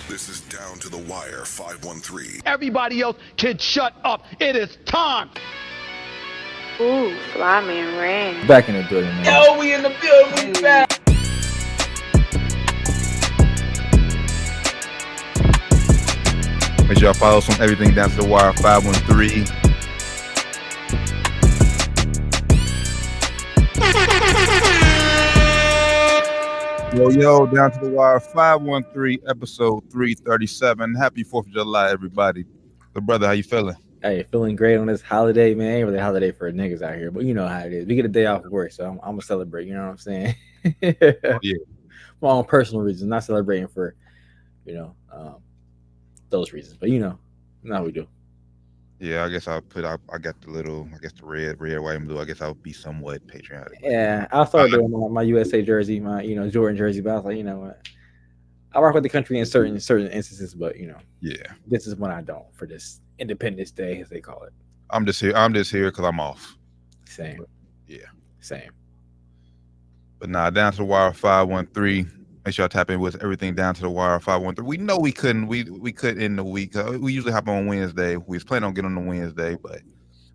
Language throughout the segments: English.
This is Down to the Wire 513. Everybody else can shut up. It is time. Ooh, Flyman ran. Back in the building, man. Yo, we in the building. We back. Make sure y'all follow us on everything Down to the Wire 513. Yo, Down to the Wire 513, episode 337. Happy 4th of July, everybody. But brother, how you feeling? Hey, feeling great on this holiday, man. Ain't really a holiday for niggas out here, but you know how it is. We get a day off of work, so I'm gonna celebrate. You know what I'm saying? Yeah. For my own personal reasons, not celebrating for, those reasons. But you know how we do. Yeah, I guess I got the red, white, and blue. I guess I'll be somewhat patriotic. Yeah, I'll start doing my USA jersey, my Jordan jersey. But I was like, you know what? I rock with the country in certain instances, but Yeah, this is when I don't for this Independence Day, as they call it. I'm just here because I'm off. Same. Yeah. Same. But nah, Down to the Wire 513. Make sure y'all tap in with everything Down to the Wire 513. We know we couldn't end the week. We usually hop on Wednesday. We was planning on getting on the Wednesday, but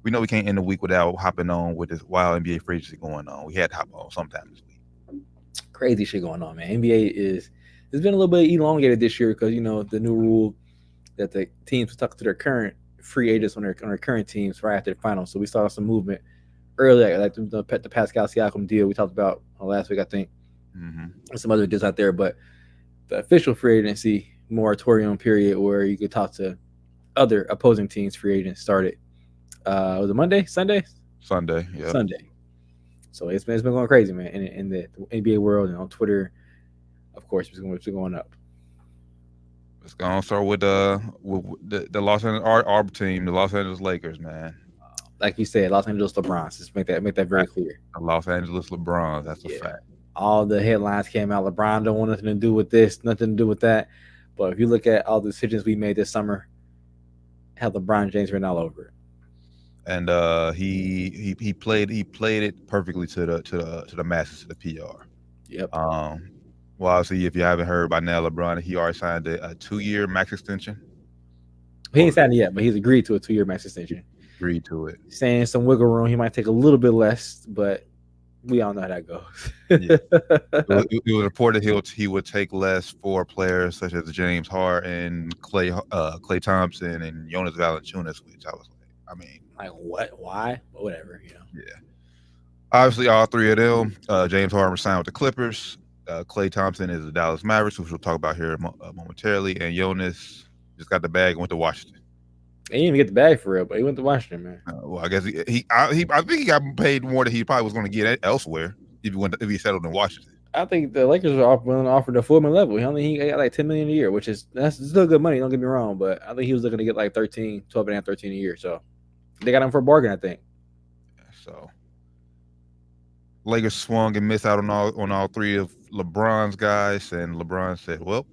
we know we can't end the week without hopping on with this wild NBA free agency going on. We had to hop on sometime this week. Crazy shit going on, man. NBA it's been a little bit elongated this year because the new rule that the teams talk to their current free agents on their current teams right after the finals. So we saw some movement earlier, like the Pascal Siakam deal we talked about last week, I think. Mm-hmm. And some other deals out there, but the official free agency moratorium period where you could talk to other opposing teams free agents started. Was it Monday? Sunday? Yeah. Sunday. So it's been going crazy, man, in the NBA world and on Twitter. Of course, it's going up. Let's go and start with the Los Angeles our team, the Los Angeles Lakers, man. Like you said, Los Angeles LeBrons. Just make that very clear. The Los Angeles LeBrons, that's a fact. All the headlines came out. LeBron don't want nothing to do with this, nothing to do with that. But if you look at all the decisions we made this summer, have LeBron James written all over it. And he played it perfectly to the masses, to the PR. Yep. Well, obviously, if you haven't heard by now, LeBron, he already signed a 2-year max extension. He ain't signed it yet, but he's agreed to a 2-year max extension. Agreed to it. Saying some wiggle room. He might take a little bit less, but we all know how that goes. Yeah. It was reported he would take less for players such as James Harden, Klay Thompson, and Jonas Valanciunas, which I was like, what? Why? Whatever, Yeah. Obviously, all three of them. James Harden signed with the Clippers. Klay Thompson is the Dallas Mavericks, which we'll talk about here momentarily. And Jonas just got the bag and went to Washington. He didn't even get the bag for real, but he went to Washington, man. Well, I guess I think he got paid more than he probably was going to get elsewhere if he settled in Washington. I think the Lakers are willing to offer the $4 million level. He got like $10 million a year, that's still good money. Don't get me wrong, but I think he was looking to get like 13 a year. So they got him for a bargain, I think. So Lakers swung and missed out on all three of LeBron's guys, and LeBron said, "Well,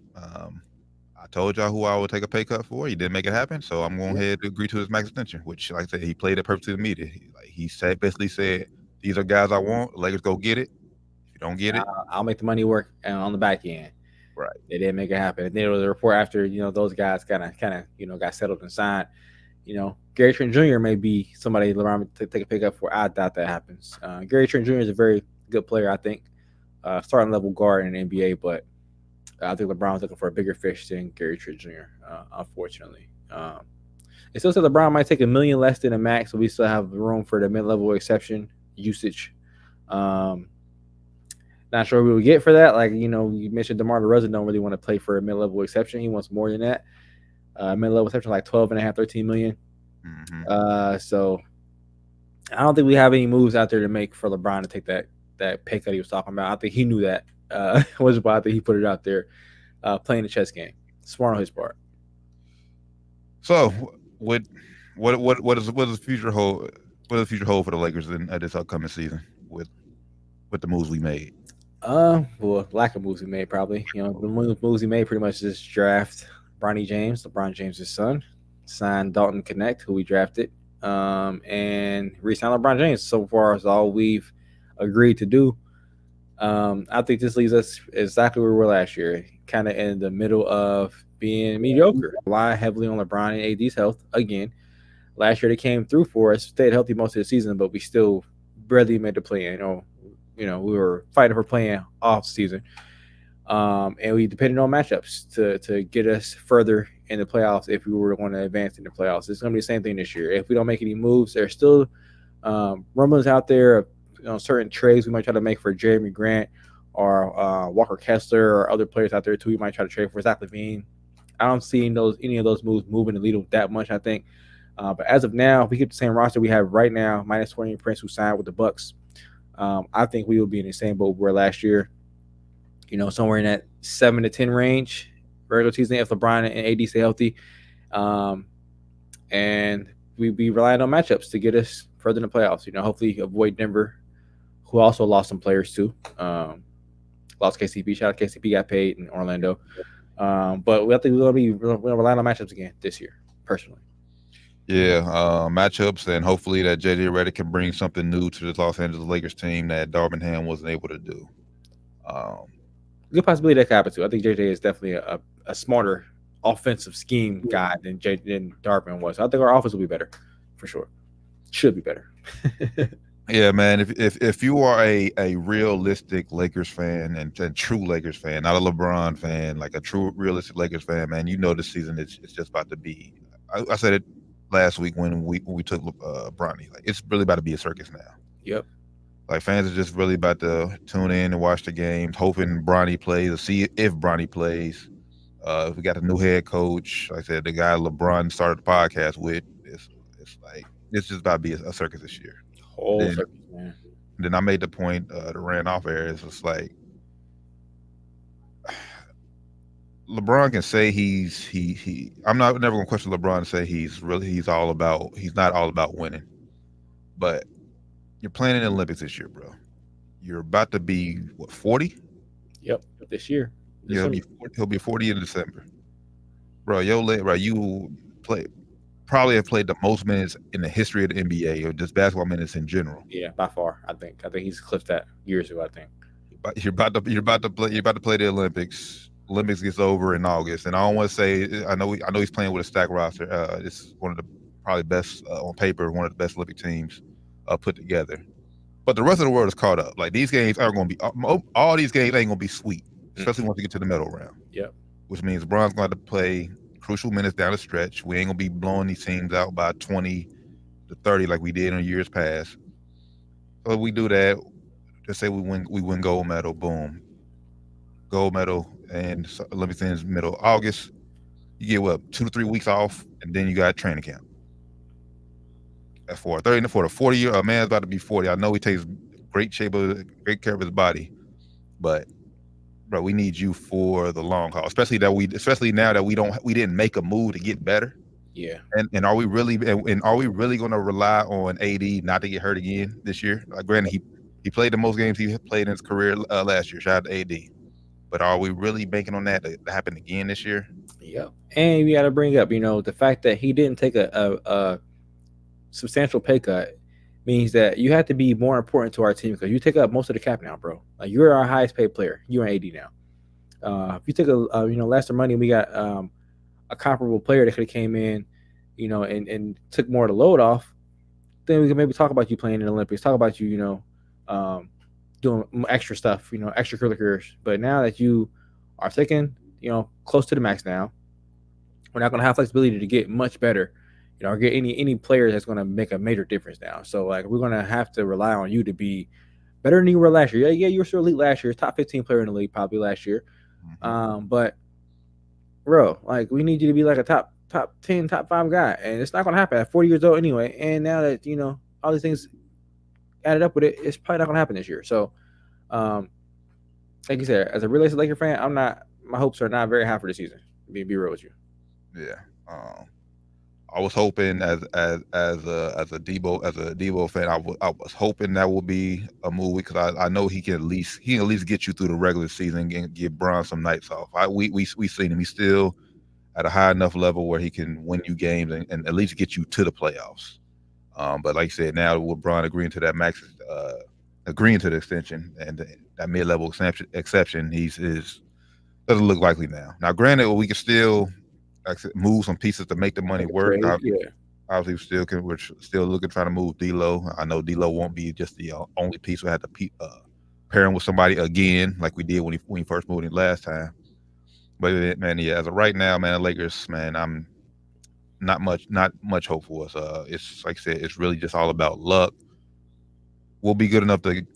I told y'all who I would take a pay cut for. He didn't make it happen, so I'm going ahead to agree to his max extension." Which, like I said, he played it perfectly to the media. He basically said, "These are guys I want. Lakers go get it. If you don't get it, I'll make the money work on the back end." Right. They didn't make it happen. And then there was a report after those guys kind of got settled and signed. Gary Trent Jr. may be somebody LeBron to take a pick up for. I doubt that happens. Gary Trent Jr. is a very good player, I think, starting level guard in the NBA, but I think LeBron was looking for a bigger fish than Gary Trent Jr., unfortunately. It still said LeBron might take $1 million less than a max, so we still have room for the mid-level exception usage. Not sure what we would get for that. Like, you mentioned DeMar DeRozan don't really want to play for a mid-level exception. He wants more than that. Mid-level exception like 12.5, 13 million. Mm-hmm. So I don't think we have any moves out there to make for LeBron to take that pay cut he was talking about. I think he knew that. Which is why I think he put it out there, playing the chess game. Smart on his part. So, what does the future hold? What does the future hold for the Lakers in this upcoming season with the moves we made? Well, lack of moves we made probably. The moves we made pretty much just draft LeBron James' son, signed Dalton Connect, who we drafted, and re-sign LeBron James. So far, is all we've agreed to do. I think this leaves us exactly where we were last year. kind of in the middle of being mediocre. Rely heavily on LeBron and AD's health again. Last year they came through for us, stayed healthy most of the season, but we still barely made the play. We were fighting for playing off season, and we depended on matchups to get us further in the playoffs if we were going to advance in the playoffs. It's going to be the same thing this year. If we don't make any moves, there's still rumblings out there of certain trades we might try to make for Jeremy Grant or Walker Kessler or other players out there too. We might try to trade for Zach LaVine. I don't see any of those moves moving the needle that much, I think. But as of now, if we keep the same roster we have right now, minus Taurean Prince, who signed with the Bucks, I think we will be in the same boat we were last year. Somewhere in that 7 to 10 range, regular season, if LeBron and AD stay healthy. And we be relying on matchups to get us further in the playoffs. Hopefully avoid Denver, who also lost some players too. Lost KCP. Shout out KCP, got paid in Orlando. But I think we're going to rely on matchups again this year, personally. Yeah, matchups, and hopefully that JJ Redick can bring something new to the Los Angeles Lakers team that Darvin Ham wasn't able to do. Good possibility that could happen too. I think JJ is definitely a smarter offensive scheme guy than Darvin was. I think our offense will be better, for sure. Should be better. Yeah, man. If you are a realistic Lakers fan and true Lakers fan, not a LeBron fan, like a true realistic Lakers fan, man, this season it's just about to be. I said it last week when we took Bronny. Like, it's really about to be a circus now. Yep. Like, fans are just really about to tune in and watch the games, hoping Bronny plays, or see if Bronny plays. We got a new head coach. Like I said, the guy LeBron started the podcast with. It's just about to be a circus this year. Circus, man. Then I made the point to ran off air. It's just like LeBron can say I'm never gonna question LeBron and say he's not all about winning. But you're playing in the Olympics this year, bro. You're about to be 40? Yep, this year. Yeah, he'll be 40 in December. Bro, you probably have played the most minutes in the history of the NBA, or just basketball minutes in general. Yeah, by far. I think he's eclipsed that years ago. I think. But you're about to play the Olympics. Olympics gets over in August, and I don't want to say I know he's playing with a stacked roster. This is one of the probably best on paper, one of the best Olympic teams put together. But the rest of the world is caught up. Like, these games are going to be all these games ain't going to be sweet, especially once you get to the medal round. Yep. Which means LeBron's going to have to play crucial minutes down the stretch. We ain't gonna be blowing these teams out by 20 to 30 like we did in years past. So if we do that, just say we win gold medal, boom. Gold medal, and Olympics ends middle of August. You get 2 to 3 weeks off, and then you got training camp. That's for the 40-year a man's about to be 40. I know he takes great care of his body, but bro, we need you for the long haul, especially now that we didn't make a move to get better. Yeah. And are we really going to rely on AD not to get hurt again this year? Like, granted, he played the most games he played in his career last year. Shout out to AD. But are we really banking on that to happen again this year? Yeah. And we got to bring up, the fact that he didn't take a substantial pay cut means that you have to be more important to our team, because you take up most of the cap now, bro. Like, you're our highest paid player. You're an AD now. If you take lesser money, we got a comparable player that could have came in, and took more of the load off, then we can maybe talk about you playing in the Olympics, talk about you, doing extra stuff, extracurriculars. But now that you are taking, close to the max now, we're not going to have flexibility to get much better, or get any player that's going to make a major difference now. So, like, we're going to have to rely on you to be better than you were last year. Yeah, you were still elite last year, top 15 player in the league probably last year. But, bro, like, we need you to be like a top 10, top 5 guy, and it's not going to happen at 40 years old anyway. And now that, all these things added up with it, it's probably not going to happen this year. So, like you said, as a realistic Laker fan, my hopes are not very high for the season. Be real with you. Yeah. I was hoping as a Debo fan, I was hoping that would be a move, because I know he can at least get you through the regular season and give Bron some nights off. We seen him. He's still at a high enough level where he can win you games and at least get you to the playoffs. But like you said, now with Bron agreeing to that max, agreeing to the extension and that mid-level exception, the doesn't look likely now. Now, granted, we can still move some pieces to make the money work. Obviously, we're still looking trying to move D'Lo. I know D'Lo won't be just the only piece. We had to pair him with somebody again, like we did when he first moved in last time. But man, yeah, as of right now, man, the Lakers, man, I'm not much hope for us. It's like I said, it's really just all about luck. We'll be good enough to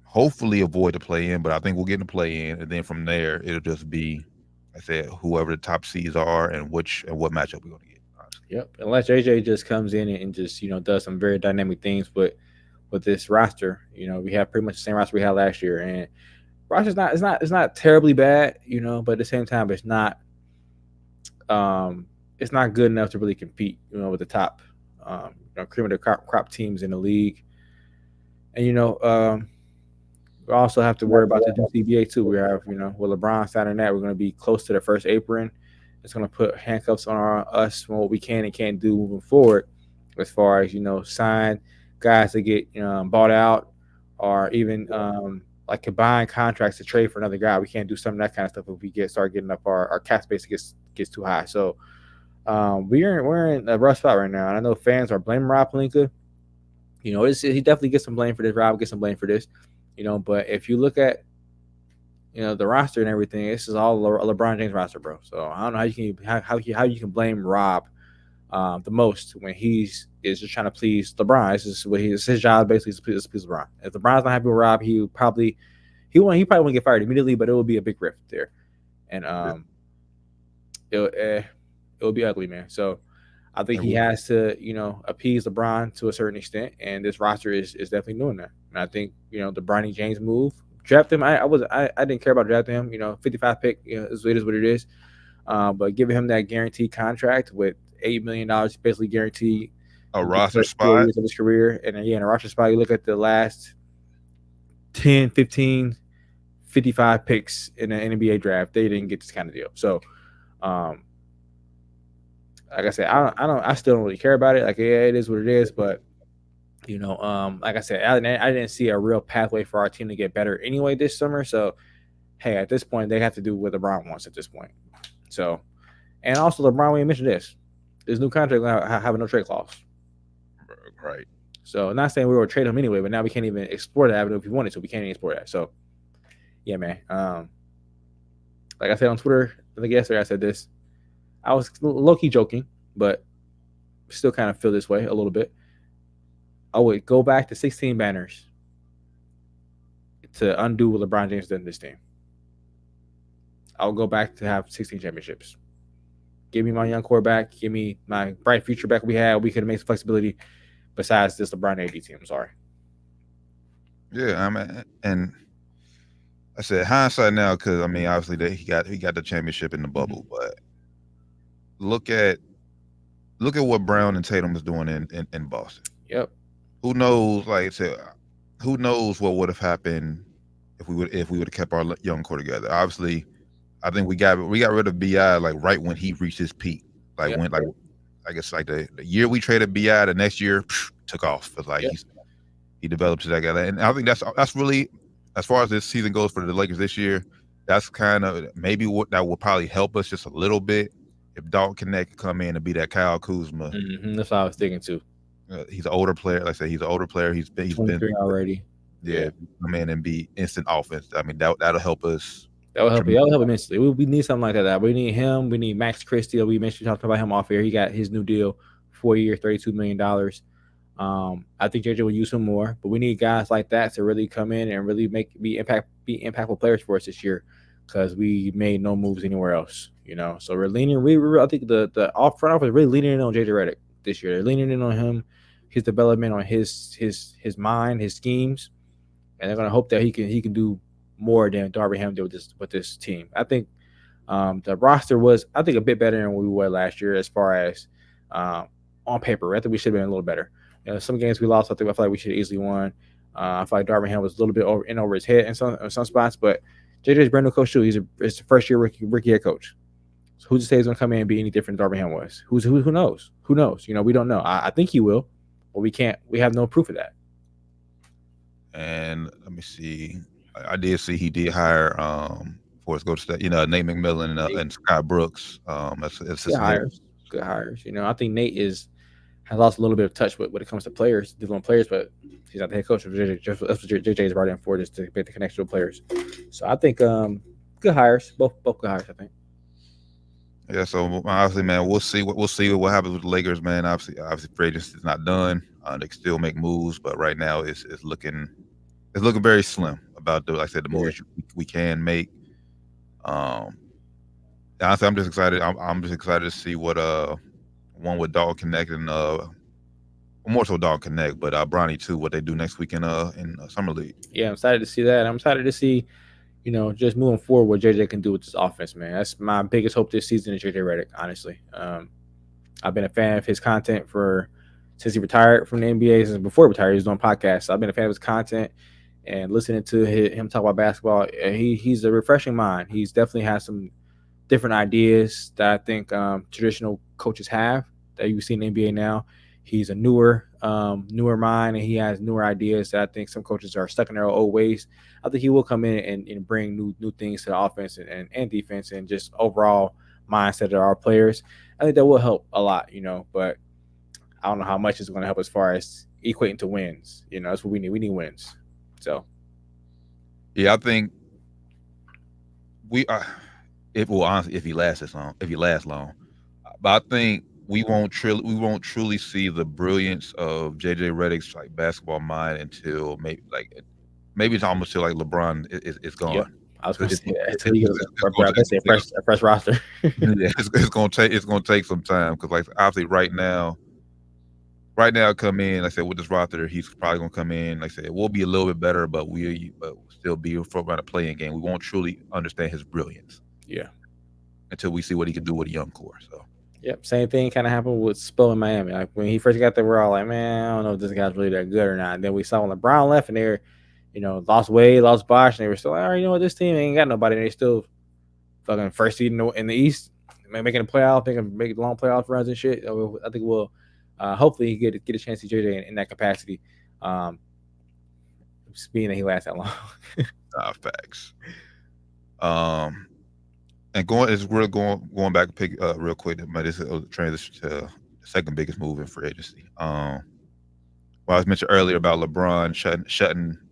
hopefully avoid the play in, but I think we'll get in the play in, and then from there it'll just be, like I said, whoever the top seeds are and what matchup we're gonna get. Honestly. Yep. Unless JJ just comes in and just does some very dynamic things with this roster. We have pretty much the same roster we had last year, and roster's it's not terribly bad, but at the same time it's not good enough to really compete, with the top cream of the crop teams in the league. And we also have to worry about the CBA too. We have, with LeBron signing that, we're going to be close to the first apron. It's going to put handcuffs on us on what we can and can't do moving forward, as far as sign guys to get bought out, or even like combine contracts to trade for another guy. We can't do some of that kind of stuff if we start getting up our cap space gets too high. So we're in a rough spot right now, and I know fans are blaming Rob Pelinka. He definitely gets some blame for this. Rob gets some blame for this. But if you look at the roster and everything, this is all a LeBron James roster, bro. So I don't know how you can blame Rob the most when is just trying to please LeBron. It's his job basically to please LeBron. If LeBron's not happy with Rob, he probably won't get fired immediately, but it will be a big rift there, and it will be ugly, man. So I think he has to appease LeBron to a certain extent, and this roster is definitely doing that. And I think the Bronny James move, draft him. I didn't care about drafting him. 55 pick, it is what it is. But giving him that guaranteed contract with $8 million, basically guaranteed a roster spot of his career, and in a roster spot, you look at the last 10, 15, 55 picks in the NBA draft, they didn't get this kind of deal. So, like I said, I still don't really care about it. Like, yeah, it is what it is, but. Like I said, I didn't see a real pathway for our team to get better anyway this summer. So, hey, at this point, they have to do what LeBron wants at this point. So, and also LeBron, we mentioned this new contract will have a no trade clause. Right. So, not saying we were trade him anyway, but now we can't even explore that avenue if we wanted to. We can't even explore that. So, yeah, man. Like I said on Twitter, I think yesterday I said this. I was low-key joking, but still kind of feel this way a little bit. I would go back to 16 banners to undo what LeBron James did in this team. I would go back to have 16 championships. Give me my young core back. Give me my bright future back we had. We could have made some flexibility besides this LeBron AD team. I'm sorry. Yeah, and I said hindsight now because obviously he got the championship in the bubble, but look at what Brown and Tatum is doing in Boston. Yep. Who knows? Like I said, who knows what would have happened if we would have kept our young core together? Obviously, I think we got rid of BI like right when he reached his peak. Like when I guess like the year we traded BI, the next year took off. It's like he developed that guy, and I think that's really, as far as this season goes for the Lakers this year, that's kind of maybe what that will probably help us just a little bit if Dalton Connect can come in and be that Kyle Kuzma. Mm-hmm. That's what I was thinking too. He's an older player. Like I said, he's an older player. He's been already. Yeah, come in and be instant offense. That'll help us. That'll help immensely. We need something like that. We need him. We need Max Christie. We talked about him off air. He got his new deal, 4 years, $32 million. I think JJ will use him more, but we need guys like that to really come in and really be impactful players for us this year, because we made no moves anywhere else. So we're leaning. I think the off front office is really leaning in on JJ Redick this year. They're leaning in on him, his development, on his mind, his schemes, and they're gonna hope that he can do more than Darvin Ham did with this team. I think the roster was, a bit better than we were last year as far as on paper. I think we should have been a little better. Some games we lost, I feel like we should have easily won. I feel like Darvin Ham was a little bit over his head in some spots, but JJ's brand new coach too. It's the first year rookie head coach. So who's to say he's gonna come in and be any different than Darvin Ham was? Who knows? Who knows? We don't know. I think he will, but we have no proof of that. And let me see. I did see he did hire for us to go to that. Nate McMillan and Scott Brooks. Good hires. Good hires. I think Nate has lost a little bit of touch when it comes to players, dealing players, but he's not the head coach of JJ. That's what JJ is brought in for, just to make the connection with players. So I think good hires, both good hires. I think. Yeah. So obviously, man, we'll see what happens with the Lakers, man. Obviously, free agency is not done. They can still make moves, but right now it's looking very slim about like I said, the moves we can make. Honestly, I'm just excited. I'm just excited to see what one with Dog Connect and more so Dog Connect, but Bronny too, what they do next week in Summer League. Yeah, I'm excited to see that. I'm excited to see, just moving forward what JJ can do with this offense, man. That's my biggest hope this season is JJ Redick, honestly. I've been a fan of his content since he retired from the NBA, since before he retired, he was doing podcasts. So I've been a fan of his content and listening to him talk about basketball. He's a refreshing mind. He's definitely has some different ideas that I think traditional coaches have that you see in the NBA now. He's a newer mind, and he has newer ideas that I think some coaches are stuck in their old ways. I think he will come in and bring new things to the offense and defense and just overall mindset of our players. I think that will help a lot, but I don't know how much it's going to help as far as equating to wins. That's what we need. We need wins. So, yeah, I think we are. If he lasts long, but I think we won't truly see the brilliance of JJ Redick's like basketball mind until maybe it's almost till like LeBron is gone. Yeah. I was going to say that. A fresh roster. Yeah, it's gonna take some time because like obviously right now come in. Like I said, with this roster, he's probably gonna come in. Like I said, we'll be a little bit better, but we'll still be a front runner playing game. We won't truly understand his brilliance. Yeah. Until we see what he can do with a young core. So. Yep, same thing kind of happened with Spo in Miami. Like when he first got there, we're all like, man, I don't know if this guy's really that good or not. And then we saw when LeBron left, and they were, lost Wade, lost Bosh, and they were still like, all right, this team ain't got nobody. And they still fucking first seed in the East, making a playoff, making long playoff runs and shit. I think we'll hopefully get a chance to see JJ in that capacity. Being that he lasts that long. Facts. And going back real quick. This is a transition to the second biggest move in free agency. Well, I was mentioned earlier about LeBron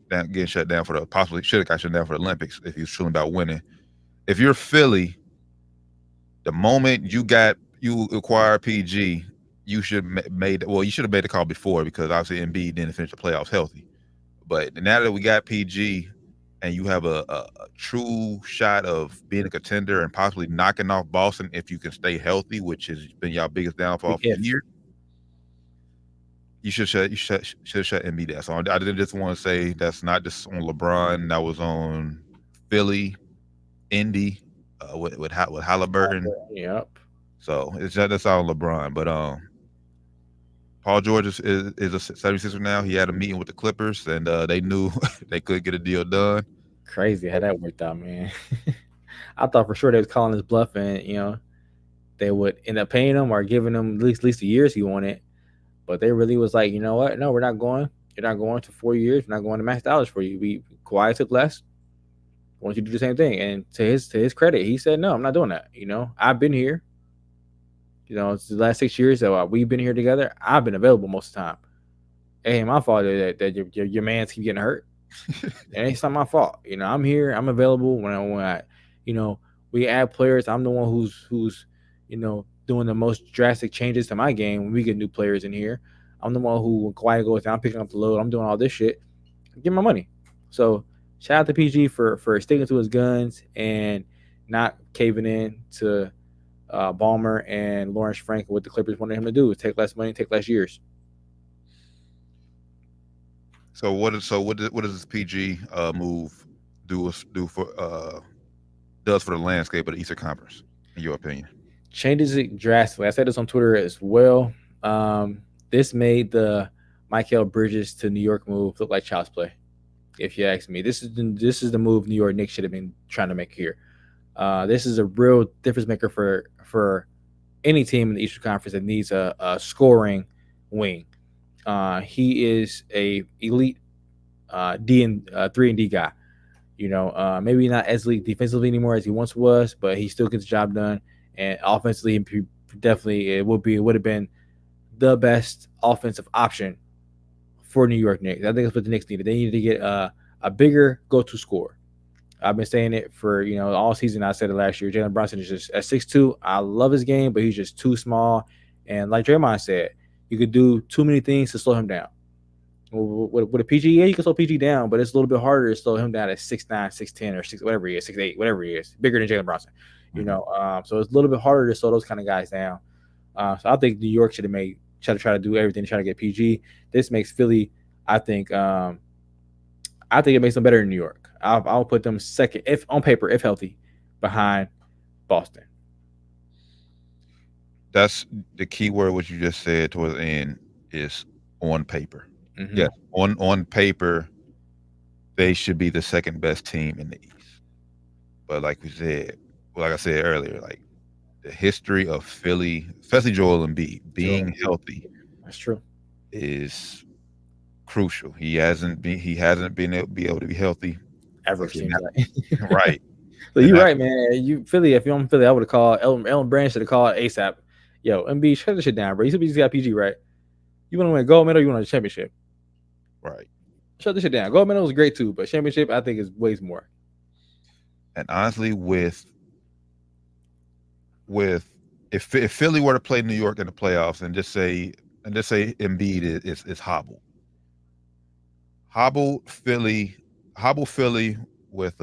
getting shut down for should have got shut down for the Olympics if he was truly about winning. If you're Philly, the moment you acquire PG, you should have made the call before because obviously Embiid didn't finish the playoffs healthy. But now that we got PG, and you have a true shot of being a contender and possibly knocking off Boston if you can stay healthy, which has been your biggest downfall for the year. You should shut Embiid down. So I didn't just want to say that's not just on LeBron. That was on Philly, Indy, with Halliburton. Yep. So that's all LeBron. But Paul George is a 76er now. He had a meeting with the Clippers, and they knew they could get a deal done. Crazy how that worked out, man. I thought for sure they was calling his bluff, and they would end up paying him or giving him at least the years he wanted. But they really was like, you know what? No, we're not going. You're not going to 4 years. We're not going to max dollars for you. Kawhi took less. I want you to do the same thing. And to his credit, he said, no, I'm not doing that. I've been here. It's the last 6 years that we've been here together. I've been available most of the time. It ain't my fault that your man's keep getting hurt. It's not my fault. I'm here. I'm available when we add players. I'm the one who's doing the most drastic changes to my game when we get new players in here. I'm the one who, when Kawhi goes down, picking up the load. I'm doing all this shit. Get my money. So shout out to PG for sticking to his guns and not caving in to Ballmer and Lawrence Frank, what the Clippers wanted him to do: take less money, take less years. So what does this PG move does for the landscape of the Eastern Conference, in your opinion? Changes it drastically. I said this on Twitter as well. This made the Mikal Bridges to New York move look like child's play. If you ask me, this is the move New York Knicks should have been trying to make here. This is a real difference maker for any team in the Eastern Conference that needs a scoring wing. He is a elite 3 and D guy. Maybe not as elite defensively anymore as he once was, but he still gets the job done. And offensively, definitely it would have been the best offensive option for New York Knicks. I think that's what the Knicks needed. They needed to get a bigger go-to scorer. I've been saying it for all season. I said it last year. Jalen Brunson is just at 6'2". I love his game, but he's just too small. And like Draymond said, you could do too many things to slow him down. With a PG, yeah, you can slow PG down, but it's a little bit harder to slow him down at 6'9", 6'10", or 6 whatever he is, 6'8", whatever he is, bigger than Jalen Brunson. So it's a little bit harder to slow those kind of guys down. So I think New York should try to do everything to try to get PG. This makes Philly, I think it makes them better than New York. I'll put them second, if on paper, if healthy, behind Boston. That's the key word. What you just said towards the end is on paper. Mm-hmm. Yes, on paper, they should be the second best team in the East. But like I said earlier, like the history of Philly, especially Joel Embiid being healthy, that's true, is crucial. He hasn't been able to be healthy ever. Seems like. Right. So you're right, man. If you're on Philly, I would have called Ellen Brand should have called ASAP. Yo, Embiid, shut this shit down, bro. You just got PG, right? You want to win a gold medal? You want a championship? Right. Shut this shit down. Gold medal was great too, but championship I think is way more. And honestly, if Philly were to play New York in the playoffs and just say Embiid is hobble Philly with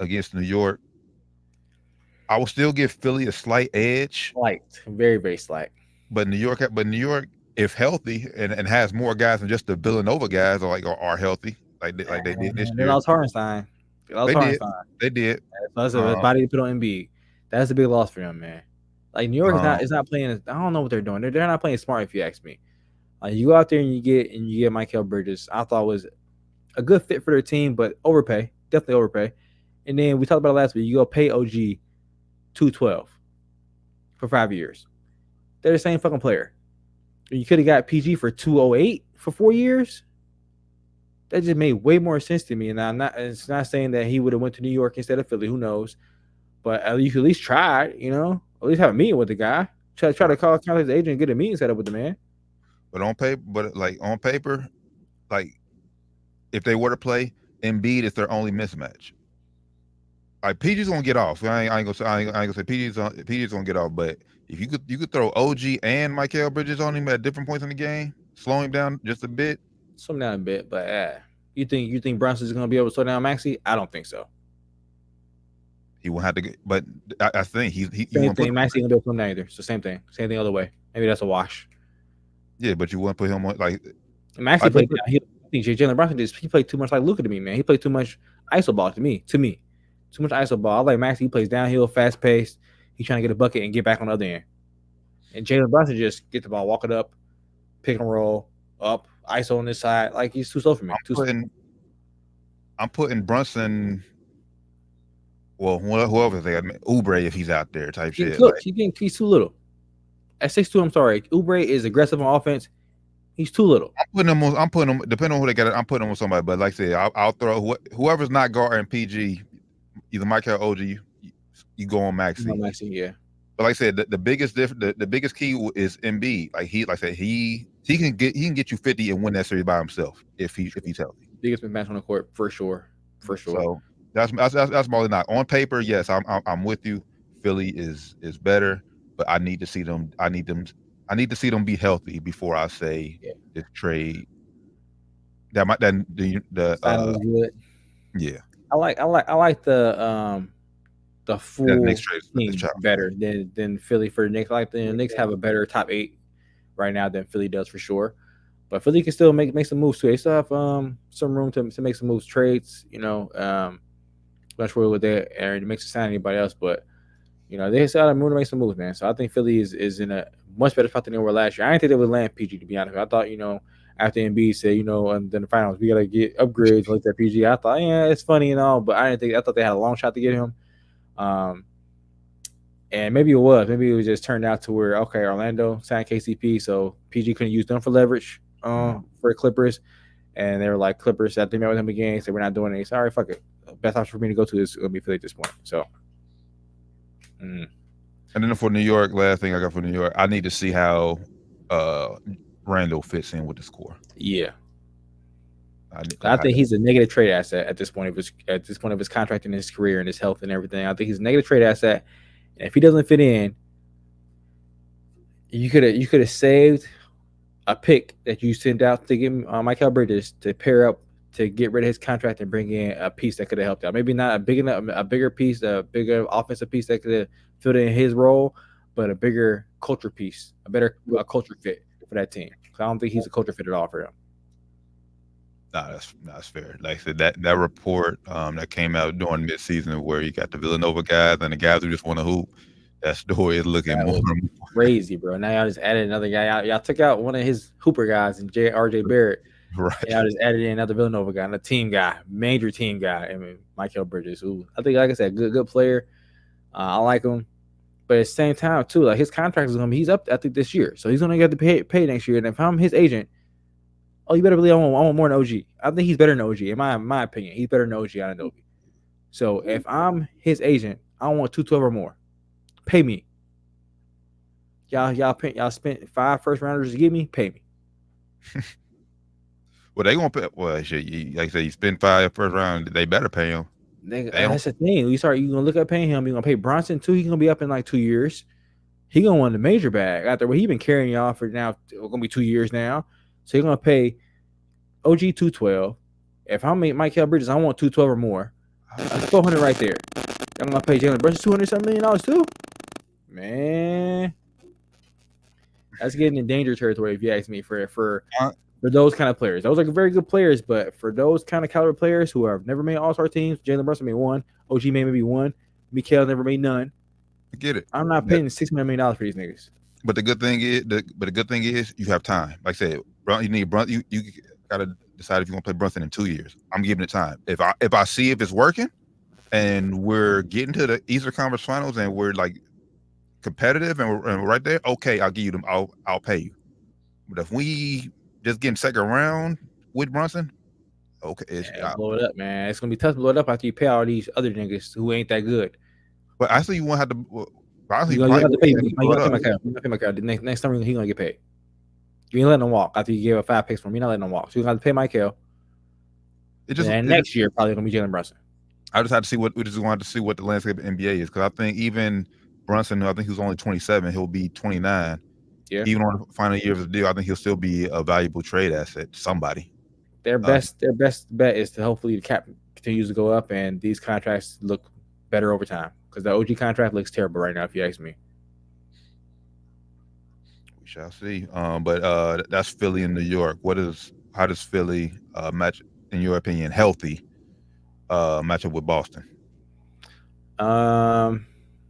against New York, I will still give Philly a slight edge. Slight, very, very slight. But New York, if healthy and has more guys than just the Villanova guys are healthy, like they did this year. They lost Hartenstein. They did. That's a body to put on Embiid. That's a big loss for them, man. Like New York is not playing. I don't know what they're doing. They're not playing smart, if you ask me. You go out there and you get Mikal Bridges. I thought was a good fit for their team, but definitely overpay. And then we talked about it last week. You go pay OG $212 for 5 years. They're the same fucking player. You could have got PG for $208 for 4 years. That just made way more sense to me. And it's not saying that he would have went to New York instead of Philly. Who knows? But you could at least try, at least have a meeting with the guy. Try to call his agent and get a meeting set up with the man. But on paper, if they were to play, Embiid is their only mismatch. Like PG's gonna get off. I ain't gonna say PG's gonna get off. But if you could throw OG and Mikal Bridges on him at different points in the game, slow him down just a bit. Slow him down a bit, but you think Brunson's gonna be able to slow down Maxey? I don't think so. He will have to get, but I think he same thing. Maxey ain't gonna be able to slow him down either. So same thing other way. Maybe that's a wash. Yeah, but you wouldn't put him on like Maxey played downhill. I think Jalen Brunson he played too much like Luka to me, man. He played too much iso ball to me. Too much iso ball. I like Maxey. He plays downhill, fast paced. He's trying to get a bucket and get back on the other end. And Jalen Brunson just get the ball, walk it up, pick and roll, up, iso on this side. Like he's too slow for me. I'm putting Brunson. Well, whoever they got, Oubre if he's out there type shit. He's too little. At 6'2", I'm sorry. Oubre is aggressive on offense. He's too little. I'm putting him depending on who they got. I'm putting him on somebody. But like I said, I'll throw whoever's not guarding PG, either Mikal or OG. You go on Maxey. Yeah. But like I said, the biggest key is Embiid. He can get you 50 and win that series by himself if he's healthy. Biggest match on the court for sure. So that's more than not on paper. Yes, I'm with you. Philly is better, but I need to see them. I need to see them be healthy before I say this trade. That might good. Yeah. I like the full Knicks trade team better than Philly for Knicks. Like the Knicks have a better top 8 right now than Philly does for sure. But Philly can still make some moves too. They still have some room to make some moves, trades. Not sure with that, and it makes it sign anybody else, but they still have room to make some moves, man. So I think Philly is in a much better spot than they were last year. I didn't think they would land PG, to be honest. I thought after Embiid said and then the finals we gotta get upgrades like that PG. I thought it's funny and all, but I thought they had a long shot to get him. And maybe it was just turned out to where Orlando signed KCP, so PG couldn't use them for leverage for Clippers, and they were like Clippers. That they met with him again. Said we're not doing it. Sorry, fuck it. Best option for me to go to is gonna be Philly at this point. So. And then for New York, last thing I got for New York, I need to see how Randall fits in with the score. Yeah. I think he's a negative trade asset at this point of his contract and his career and his health and everything. I think he's a negative trade asset, and if he doesn't fit in, you could have saved a pick that you sent out to give Mikal Bridges to pair up to get rid of his contract and bring in a piece that could have helped out. Maybe not a bigger piece, a bigger offensive piece that could have filled in his role, but a bigger culture piece, a better culture fit for that team. I don't think he's a culture fit at all for them. Nah, that's fair. Like I said, that report that came out during midseason where you got the Villanova guys and the guys who just want to hoop, that story is looking more crazy, bro. Now y'all just added another guy. Y'all took out one of his hooper guys and RJ Barrett. Right. Y'all just added in another Villanova guy and a team guy, major team guy. I mean, Mikal Bridges, who I think, like I said, good player. I like him. But at the same time, too, like his contract is he's up, I think, this year. So he's gonna get to pay next year. And if I'm his agent, you better believe I want more than OG. I think he's better than OG. In my opinion, he's better than OG Anunoby. So if I'm his agent, I want 212 or more. Pay me. Y'all spent 5 first rounders to give me. Pay me. Well, they gonna pay. Well, shit. Like I said, you spend 5 first round, they better pay him. That's the thing. You gonna look at paying him. You're gonna pay Bronson too. He's gonna be up in like 2 years. He gonna want the major bag after what he been carrying y'all for now. It's gonna be 2 years now. So you're gonna pay OG 212. If I make Mikal Bridges, I want 212 or more. That's 400 right there. I'm gonna pay Jalen Brunson $200 million too. Man, that's getting in danger territory if you ask me. For those kind of players, those are very good players, but for those kind of caliber players who have never made All-Star teams, Jalen Brunson made one, OG made maybe one, Mikal never made none. I get it. I'm not paying $600 million for these niggas. But the good thing is, you have time. Like I said, you need Brunson. You gotta decide if you want to play Brunson in 2 years. I'm giving it time. If I see if it's working, and we're getting to the Eastern Conference Finals, and we're like competitive, and we're right there, okay, I'll give you them. I'll pay you. But if we just get in second round with Brunson, okay, blow it up, man. It's gonna be tough to blow it up after you pay all these other niggas who ain't that good. But I think you won't have to. You have to pay Mikal. Next time he's gonna get paid. You ain't letting him walk after you gave up 5 picks for him. You're not letting him walk. So you're gonna have to pay Mikal. And next year probably gonna be Jalen Brunson. I just had to see we just wanted to see what the landscape of the NBA is, because I think even Brunson, I think he was only 27, he'll be 29. Yeah. Even on the final year of the deal, I think he'll still be a valuable trade asset to somebody. Their best bet is to hopefully the cap continues to go up and these contracts look better over time. Because the OG contract looks terrible right now, if you ask me. We shall see. But that's Philly and New York. How does Philly match, in your opinion, healthy matchup with Boston?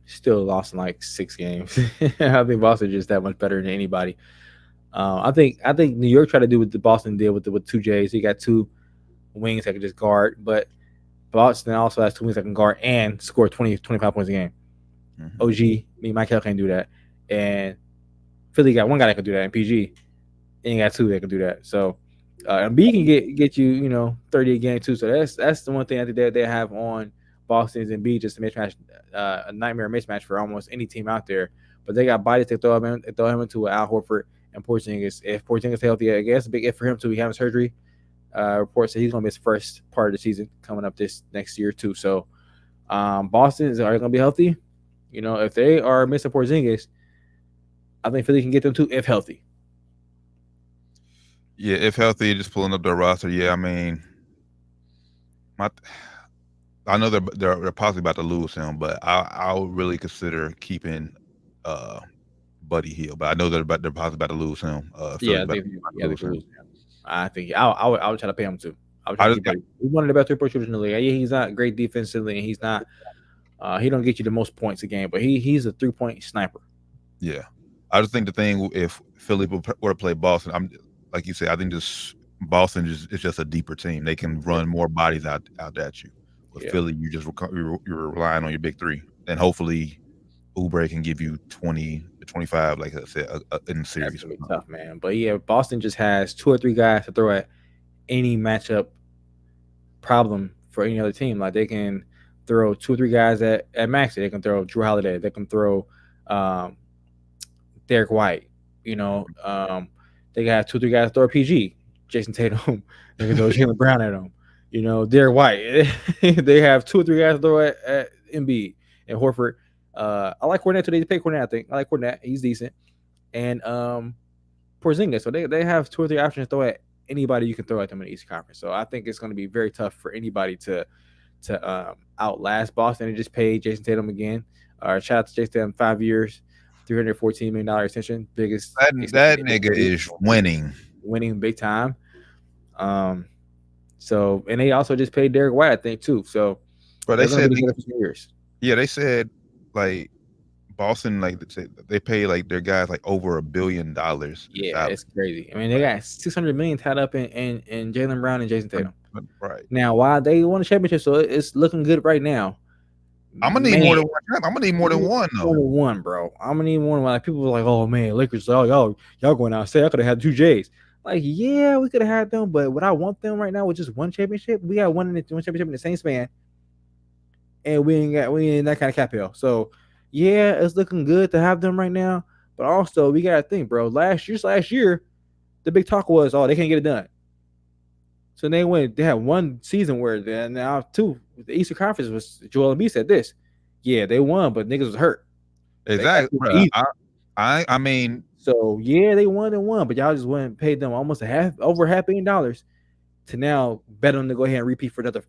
Still lost in like 6 games. I think Boston is just that much better than anybody. I think New York tried to do what the Boston did with 2 J's. He got 2 wings that could just guard, but Boston also has 2 wings that can guard and score 25 points a game. Mm-hmm. OG, Mikal can't do that, and Philly got 1 guy that can do that, and PG ain't got 2 that can do that. So, and B can get you 30 a game too. So that's the one thing I think that they have on Boston's and B just a mismatch, a nightmare mismatch for almost any team out there. But they got bodies to throw him into Al Horford and Porzingis. If Porzingis healthy, I guess a big if for him too. He having surgery. Reports that he's gonna miss first part of the season coming up this next year too. So Boston are gonna be healthy. If they are missing Porzingis, I think Philly can get them too if healthy. Yeah, if healthy, just pulling up their roster. Yeah, I mean, I know they're possibly about to lose him, but I'll really consider keeping Buddy Hield. But I know they're possibly about to lose him. I think I would try to pay him too. He's one of the best 3-point shooters in the league. Yeah, he's not great defensively, and he's not. He don't get you the most points a game, but he's a 3-point sniper. Yeah, I just think the thing, if Philly were to play Boston, I'm like you said, I think Boston is just a deeper team. They can run more bodies out at you. With Philly, you're relying on your big 3, and hopefully Oubre can give you 20 to 25, like I said, in the series. That's gonna be tough, man. But yeah, Boston just has 2 or 3 guys to throw at any matchup problem for any other team. Like they can throw 2 or 3 guys at Maxey. They can throw Drew Holiday. They can throw Derek White. You know, they can have 2 or 3 guys throw a PG. Jason Tatum. They can throw Jaylen Brown at them. You know, Derek White. They have 2 or 3 guys throw at Embiid and Horford. I like Cornette today. They pay Cornette, I think. I like Cornette. He's decent. And Porzingis. So they have 2 or 3 options to throw at anybody you can throw at them in the Eastern Conference. So I think it's going to be very tough for anybody to outlast Boston. And just pay Jason Tatum again. Shout out to Jason Tatum, 5 years, $314 million extension. Biggest. That nigga is winning big time. So, and they also just paid Derek White, I think, too. So, but they said years. Yeah, they said like Boston, like they pay like their guys like over $1 billion. Yeah, it's crazy. I mean, they got $600 million tied up in Jaylen Brown and Jason Tatum. Right now, why they won a championship, so it's looking good right now. I'm gonna need more than one. I'm gonna need more than one though. More than one, bro. I'm gonna need more than one. Like people were like, "Oh man, Lakers, y'all going out. Say I could have had 2 J's." Like, yeah, we could have had them, but would I want them right now with just one championship? We got one championship in the same span, and we ain't that kind of cap hell. So, yeah, it's looking good to have them right now. But also, we gotta think, bro. Last year, the big talk was, "Oh, they can't get it done." So they had one season where then now 2. The Eastern Conference was Joel Embiid said this. Yeah, they won, but niggas was hurt. Exactly. I mean, so yeah, they won, but y'all just went and paid them almost over $500 million to now bet them to go ahead and repeat for another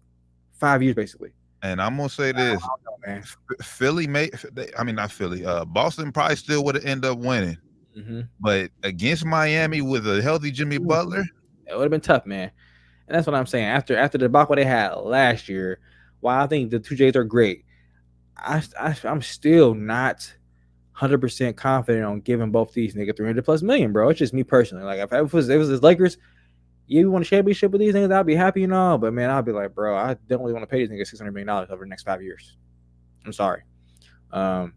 5 years, basically. And I'm gonna say this, Philly not Philly. Boston probably still would have ended up winning, but against Miami with a healthy Jimmy Butler, it would have been tough, man. And that's what I'm saying. After the debacle they had last year, while I think the 2 J's are great, I'm still not 100% confident on giving both these niggas $300+ million, bro. It's just me personally. Like if it was the Lakers, yeah, we won a championship with these niggas, I'd be happy and all. But man, I'd be like, bro, I don't really want to pay these niggas $600 million over the next 5 years. I'm sorry. I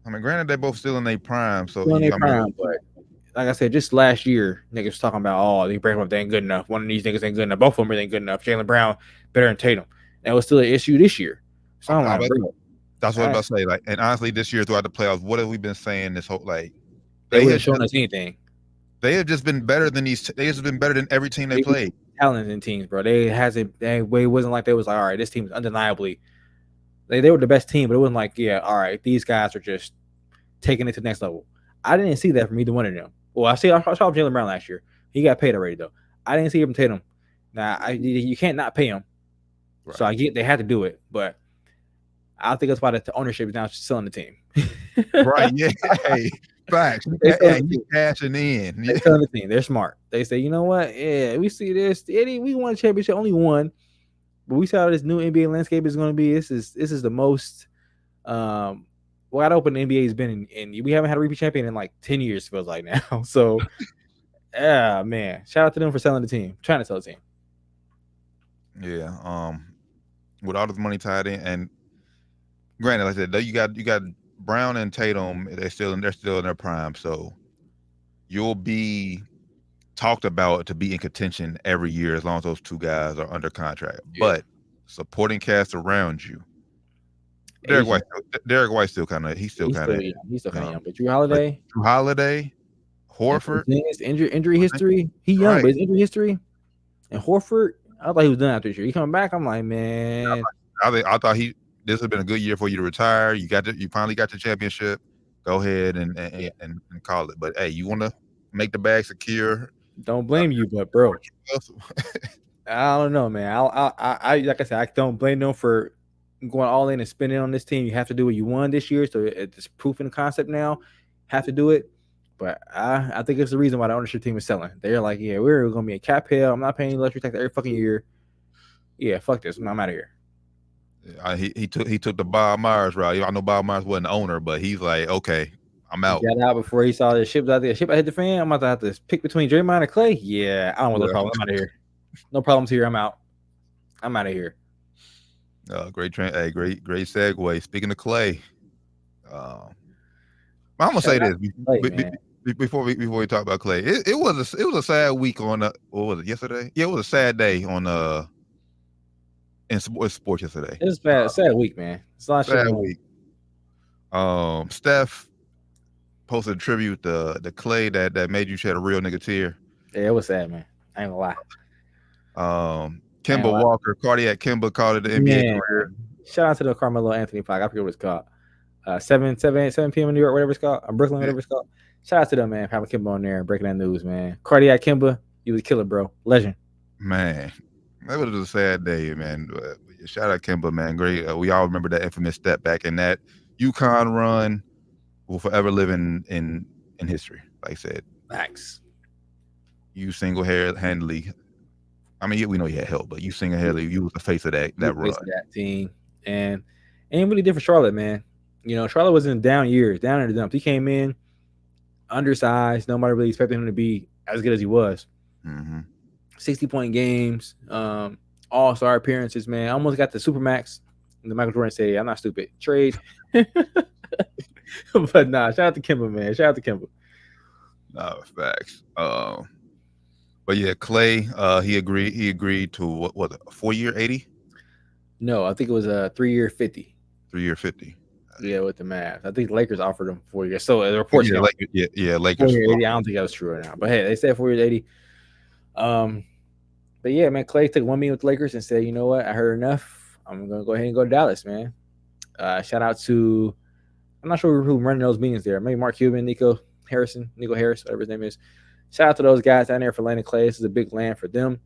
mean, granted, they're both still in their prime, so but like I said, just last year, niggas talking about, oh, they break up, they ain't good enough. One of these niggas ain't good enough. Both of them ain't good enough. Jaylen Brown better than Tatum. That was still an issue this year. So I'm like, bro, that's what I'm about to say. Like, and honestly, this year throughout the playoffs, what have we been saying this whole they haven't shown us anything. They have just been better than these. They have been better than every team they played. Talented teams, bro. It wasn't like they was like, all right, this team is undeniably. They were the best team, but it wasn't like, yeah, all right, these guys are just taking it to the next level. I didn't see that from either one of them. Well, I saw Jaylen Brown last year. He got paid already though. I didn't see him Tatum. Now you can't not pay him. Right. So I get they had to do it, but I think that's why the ownership is now selling the team. Right? Yeah. Hey, facts. He's cashing in. They're selling the team. They're smart. They say, you know what? Yeah, we see this. Eddie, we won a championship, only one, but we saw how this new NBA landscape is going to be. This is the most wide open the NBA has been in. We haven't had a repeat champion in like 10 years. Feels like now. So, yeah, man. Shout out to them for selling the team. Trying to sell the team. Yeah. With all this money tied in, and granted, like I said, you got Brown and Tatum. They're still in their prime. So you'll be talked about to be in contention every year as long as those 2 guys are under contract. Yeah. But supporting cast around you. Derek White still kind of he's still kind of young. But Drew Holiday, Horford, his injury history. He young, right. But his injury history. And Horford, I thought he was done after this year. He coming back. I'm like, man. I thought this has been a good year for you to retire. You finally got your championship. Go ahead and call it. But hey, you want to make the bag secure. Don't blame you, but bro, I don't know, man. I like I said, I don't blame them for going all in and spending on this team. You have to do what you won this year, so it's proof in the concept now. Have to do it. But I think it's the reason why the ownership team is selling. They're like, yeah, we're gonna be a cap hell. I'm not paying luxury tax every fucking year. Yeah, fuck this. I'm out of here. He took the Bob Myers route. I know Bob Myers wasn't the owner, but he's like, okay, I'm out. He got out before he saw the ships out there. Ship I hit the fan. I'm about to have to pick between Draymond and Clay. Yeah, I don't want no problem. I'm out of here. No problems here. I'm out. I'm out of here. Great segue. Speaking of Clay, I'm gonna say this before we talk about Clay, it was a sad week on what was it yesterday? Yeah, it was a sad day on in sports yesterday. It was bad, sad week, man. It's a lot of shit Sad going on. week. Steph posted a tribute to Clay that made you shed a real nigga tear. Yeah, it was sad, man. I ain't gonna lie. Kimba Walker, cardiac Kimba called it the NBA career. Shout out to the Carmelo Anthony Pac. I forget what it's called. 7 p.m. in New York, whatever it's called. Brooklyn, whatever it's called. Shout out to them, man. Having Kimba on there and breaking that news, man. Cardiac Kimba, you was a killer, bro. Legend. Man, that was a sad day, man. Shout out Kimba, man. Great. We all remember that infamous step back, and that UConn run will forever live in history. Like I said, Facts. You single-handedly. I mean, we know you had help, but you single-handedly, you was the face of that run. That team, and ain't really different. Charlotte, man. You know, Charlotte was in down years, down in the dumps. He came in undersized. Nobody really expected him to be as good as he was. 60-point games, all-star appearances, man. I almost got the Supermax. And the Michael Jordan said, I'm not stupid. Trade. But nah, shout out to Kimba, man. Shout out to Kimba. No, facts. But yeah, Clay, he agreed to what was it, a 4-year 80? No, I think it was a 3-year 50. 3-year 50. Yeah, with the math. I think the Lakers offered him 4 years. So the reports, Lakers. 4-year 80. I don't think that was true right now. But hey, they said 4 years 80. But yeah, man, Clay took 1 meeting with the Lakers and said, you know what, I heard enough. I'm gonna go ahead and go to Dallas, man. Shout out to, I'm not sure who running those meetings there. Maybe Mark Cuban, Nico Harris, whatever his name is. Shout out to those guys down there for landing Clay. This is a big land for them.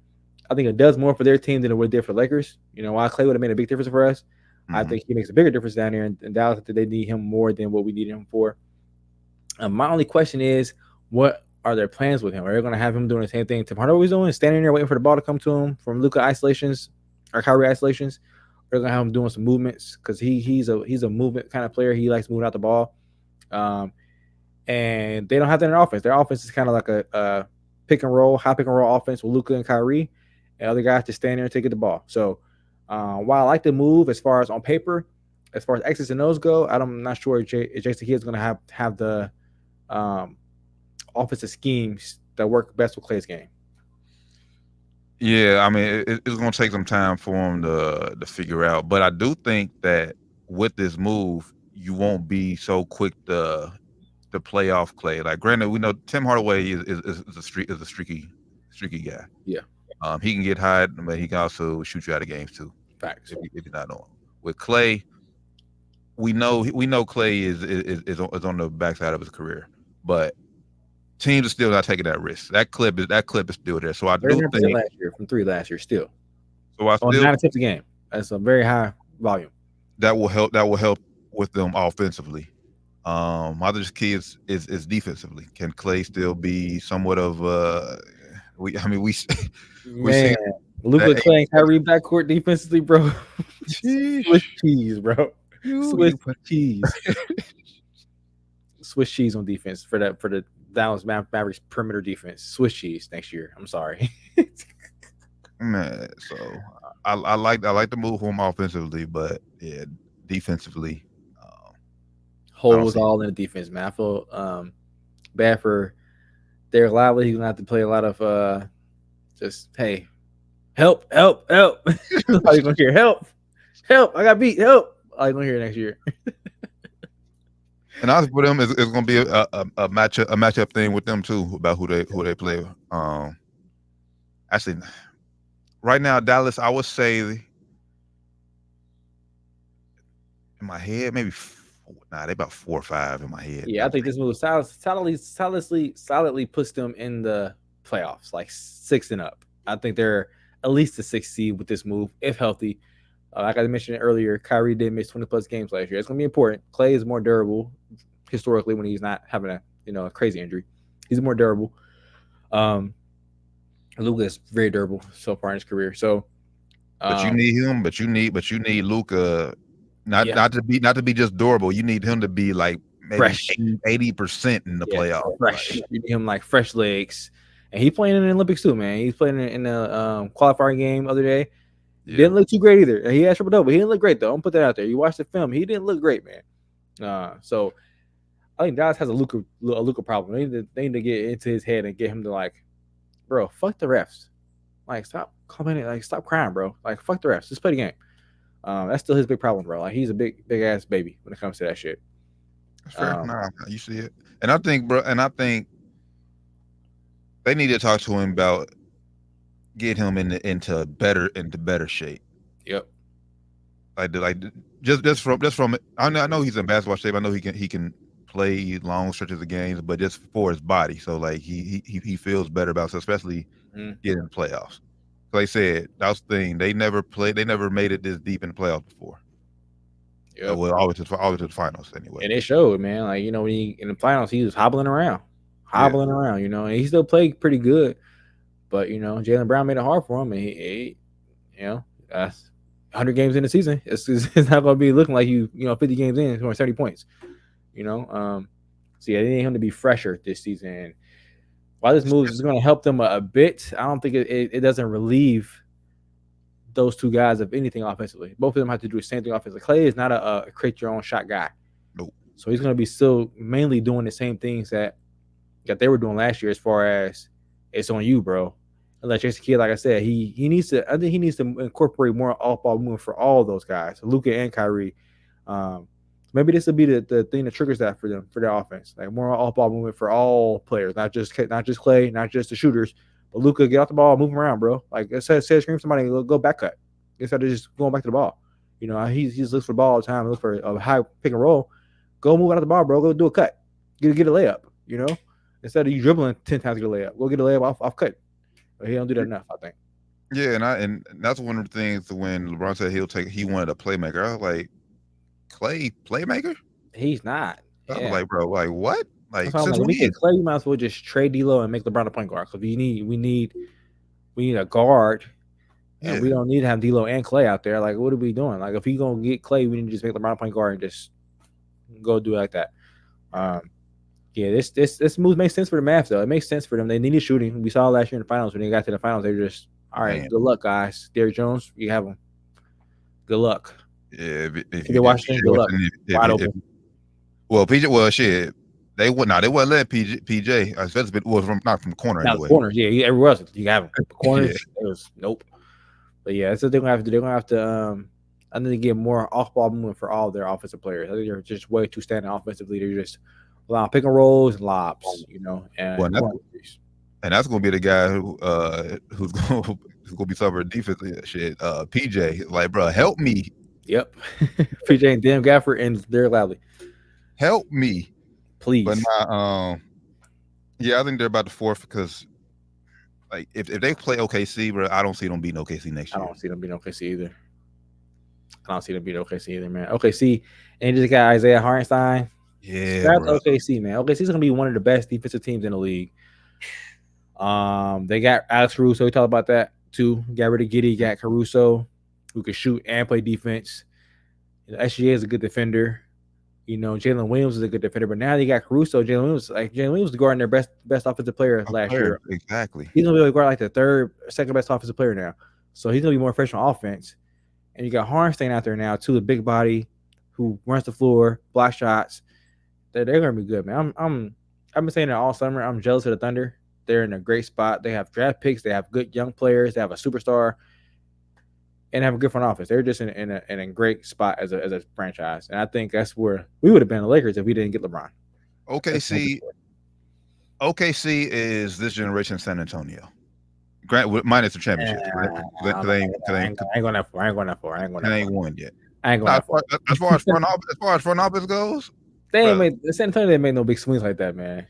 I think it does more for their team than it would did for the Lakers. You know, while Clay would have made a big difference for us, I think he makes a bigger difference down there in Dallas. I think they need him more than what we need him for. My only question is, what are their plans with him? Are they going to have him doing the same thing Tim Hardaway was doing, standing there waiting for the ball to come to him from Luka isolations or Kyrie isolations? Or they're going to have him doing some movements because he's a movement kind of player. He likes moving out the ball. And they don't have that in their offense. Their offense is kind of like a high pick and roll offense with Luka and Kyrie, and other guys just stand there and take the ball. So while I like the move as far as on paper, as far as X's and O's go, I'm not sure if Jason Kidd is going to have the offensive schemes that work best with Clay's game. Yeah, I mean, it's going to take some time for him to figure out. But I do think that with this move, you won't be so quick to play off Clay. Like, granted, we know Tim Hardaway is a streaky guy. Yeah. He can get hot, but he can also shoot you out of games too. Facts. If you not know him. With Clay, we know Clay is on the backside of his career, but teams are still not taking that risk. That clip is still there. So I do think from 3 last year still. So I still 9 attempts a game. That's a very high volume. That will help with them offensively. My other key is defensively. Can Clay still be somewhat of we Man, Luka, Clay, and Kyrie backcourt defensively, bro. Swiss cheese, bro. Swiss cheese. Swiss cheese on defense for the Dallas Mavericks perimeter defense. Swiss cheese next year. I'm sorry. Man, so I like the move home offensively, but yeah, defensively. Holes all in the defense, man. I feel bad for Derek Lively. He's gonna have to play a lot of just hey, help. All you're gonna hear help. I got beat. Help. All you're gonna hear next year. And honestly, for them, it's gonna be a matchup thing with them too about who they play. Actually, right now Dallas, I would say in my head maybe. They about 4 or 5 in my head. Yeah, I think this move solidly puts them in the playoffs, like 6 and up. I think they're at least a 6 seed with this move, if healthy. Like I mentioned earlier, Kyrie did miss 20+ games last year. It's going to be important. Clay is more durable historically when he's not having a crazy injury. He's more durable. Luka is very durable so far in his career. So, but you need him. But you need Luka. Not to be just durable. You need him to be like maybe fresh. 80% in the playoffs. Fresh. You need him like fresh legs. And he's playing in the Olympics too, man. He's playing in the qualifying game the other day. Yeah. Didn't look too great either. He had triple double. He didn't look great though. Don't put that out there. You watch the film. He didn't look great, man. So I think Dallas has a Luka problem. They need to get into his head and get him to like, bro, fuck the refs. Like, stop complaining. Like, stop crying, bro. Like, fuck the refs. Just play the game. That's still his big problem, bro. Like, he's a big ass baby when it comes to that shit. That's fair. Nah, you see it. And I think, bro, they need to talk to him about get him into better shape. Yep. Like just from I know he's in basketball shape. I know he can play long stretches of games, but just for his body, so like he feels better about it, especially getting in the playoffs. Like I said, that's the thing. They never made it this deep in the playoffs before. Yeah, well, always to the finals anyway. And it showed, man. Like, you know, when he in the finals, he was hobbling around, you know, and he still played pretty good. But, you know, Jaylen Brown made it hard for him, and he you know, that's 100 games in the season. It's not going to be looking like you know, 50 games in, scoring 30 points. You know, so yeah, they need him to be fresher this season. And while this move is going to help them a bit, I don't think it doesn't relieve those two guys of anything offensively. Both of them have to do the same thing offensively. Clay is not a create your own shot guy. Nope. So he's going to be still mainly doing the same things that they were doing last year, as far as it's on you, bro. And like Jason Kidd, like I said, he needs to. I think he needs to incorporate more off-ball movement for all those guys, Luka and Kyrie. Maybe this will be the thing that triggers that for them, for their offense, like more off-ball movement for all players, not just Clay, not just the shooters, but Luka, get off the ball, move around, bro. Like instead of scream somebody, go back cut instead of just going back to the ball. You know, he just looks for the ball all the time, look for a high pick and roll. Go move out of the ball, bro. Go do a cut, get a layup. You know, instead of you dribbling 10 times to get a layup, go get a layup off cut. But he don't do that enough, I think. Yeah, and that's one of the things when LeBron said he wanted a playmaker. I was like, Clay playmaker? He's not. I was like, bro, like what? Like, since when we get Clay, you might as well just trade D'Lo and make LeBron a point guard. Because we need a guard, and we don't need to have D'Lo and Clay out there. Like, what are we doing? Like, if we gonna get Clay, we need to just make LeBron a point guard and just go do it like that. Yeah, this move makes sense for the Mavs though. It makes sense for them. They needed shooting. We saw last year in the finals when they got to the finals. They were just all right. Good luck, guys. Derrick Jones, you have him. Good luck. Yeah, if you're watching, good luck. Wide open. Well, PJ. Well, shit. They wouldn't let PJ. Especially not from the corner anyway. Corners, yeah. Everywhere else, you have him. The corners, it was nope. But yeah, that's what they're gonna have to do. They're gonna have to. I need to get more off-ball movement for all of their offensive players. I think they're just way too standing offensively. They're just allowing pick and rolls and lobs, you know. And that's gonna be the guy who's gonna be suffering defense shit. PJ, like, bro, help me. Yep. PJ and Dan Gafford and Derek Lively. Help me, please. But not. Yeah, I think they're about to forfeit because, like, if they play OKC, bro, I don't see them beating OKC next year. I don't see them beating OKC either. Man. OKC, and you just got Isaiah Hartenstein. Yeah, that's OKC, man. OKC's gonna be one of the best defensive teams in the league. They got Alex Caruso. We talked about that too. Got rid of Giddey. Got Caruso, who can shoot and play defense. You know, SGA is a good defender. You know, Jalen Williams is a good defender. But now they got Caruso. Jalen Williams was guarding their best offensive player last year. Exactly. He's gonna be able to guard like the second best offensive player now. So he's gonna be more fresh on offense. And you got Hartenstein out there now too, a big body who runs the floor, block shots. They're gonna be good, man. I've been saying it all summer. I'm jealous of the Thunder. They're in a great spot. They have draft picks. They have good young players. They have a superstar, and have a good front office. They're just in a great spot as a franchise. And I think that's where we would have been the Lakers if we didn't get LeBron. OKC is this generation San Antonio. Minus the championship. They ain't going that far. They ain't won yet. I ain't going that far. As far as front office goes, San Antonio didn't make no big swings like that, man.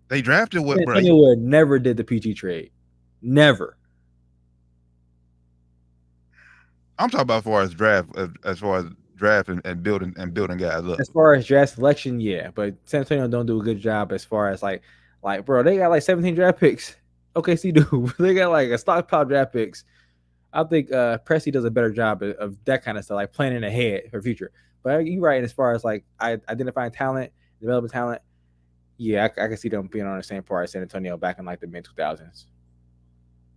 They drafted what? San Antonio never did the PG trade. Never. I'm talking about as far as draft and building guys up. As far as draft selection, yeah, but San Antonio don't do a good job as far as like bro, they got like 17 draft picks. OKC do. They got like a stockpile draft picks. I think Presti does a better job of that kind of stuff, like planning ahead for future. But you're right as far as like identifying talent, developing talent. Yeah, I can see them being on the same par as San Antonio back in like the mid 2000s.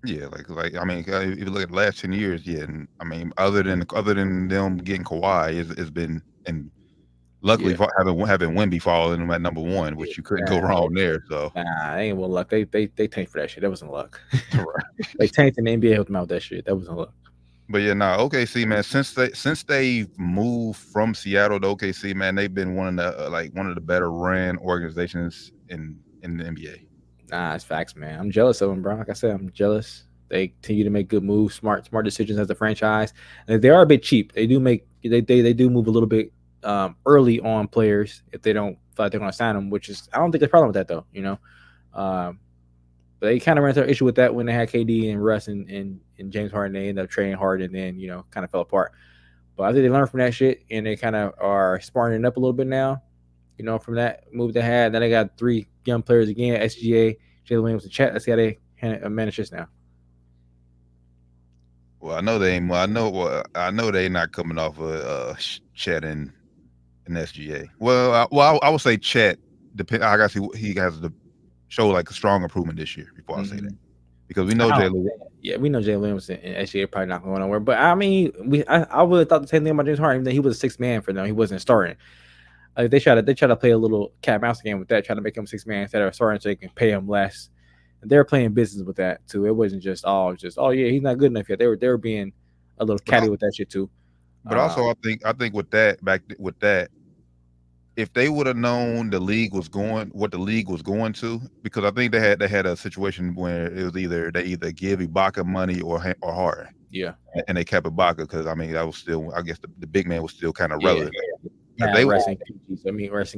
Yeah, like I mean, if you look at the last 10 years, yeah, and I mean, other than them getting Kawhi, it's been and Luckily, Yeah. having Wemby fall in at number 1, which you couldn't go wrong there. So, Nah, they ain't well luck. They tanked for that shit. That wasn't luck. right. They tanked and the NBA helped them out with that shit. That wasn't luck. But yeah, nah, OKC, man. Since they moved from Seattle to OKC, man, they've been one of the better ran organizations in the NBA. Nah, it's facts, man. I'm jealous of them, bro. Like I said, I'm jealous. They continue to make good moves, smart decisions as a franchise. And they are a bit cheap. They do move a little bit early on players if they don't feel like they're going to sign them, which is I don't think there's a problem with that though. But they kind of ran into an issue with that when they had KD and Russ and James Harden. They ended up trading Harden, and then kind of fell apart. But I think they learned from that shit, and they kind of are smartening up a little bit now. From that move they had. Then they got 3 young players again: SGA, Jalen Williams, and Chet. Let's see how they manage this now. Well, I know they ain't. I know they not coming off of Chet and SGA. Well, I would say Chet. I guess he has to show like a strong improvement this year before I say that, because we know Jalen. Yeah, we know Jalen Williams and SGA probably not going nowhere. But I mean, I would have thought the same thing about James Harden. Even though he was a 6th man for them, he wasn't starting. They try to play a little cat mouse game with that, trying to make him 6th man instead of starting so they can pay him less. And they're playing business with that too. It wasn't just oh yeah, he's not good enough yet. They were being a little catty with that shit too. But also, I think with that, if they would have known what the league was going to, because I think they had a situation where it was either give Ibaka money or Harden. Yeah, and they kept Ibaka because I mean that was still, I guess the big man was still kind of relevant. Yeah, they were resting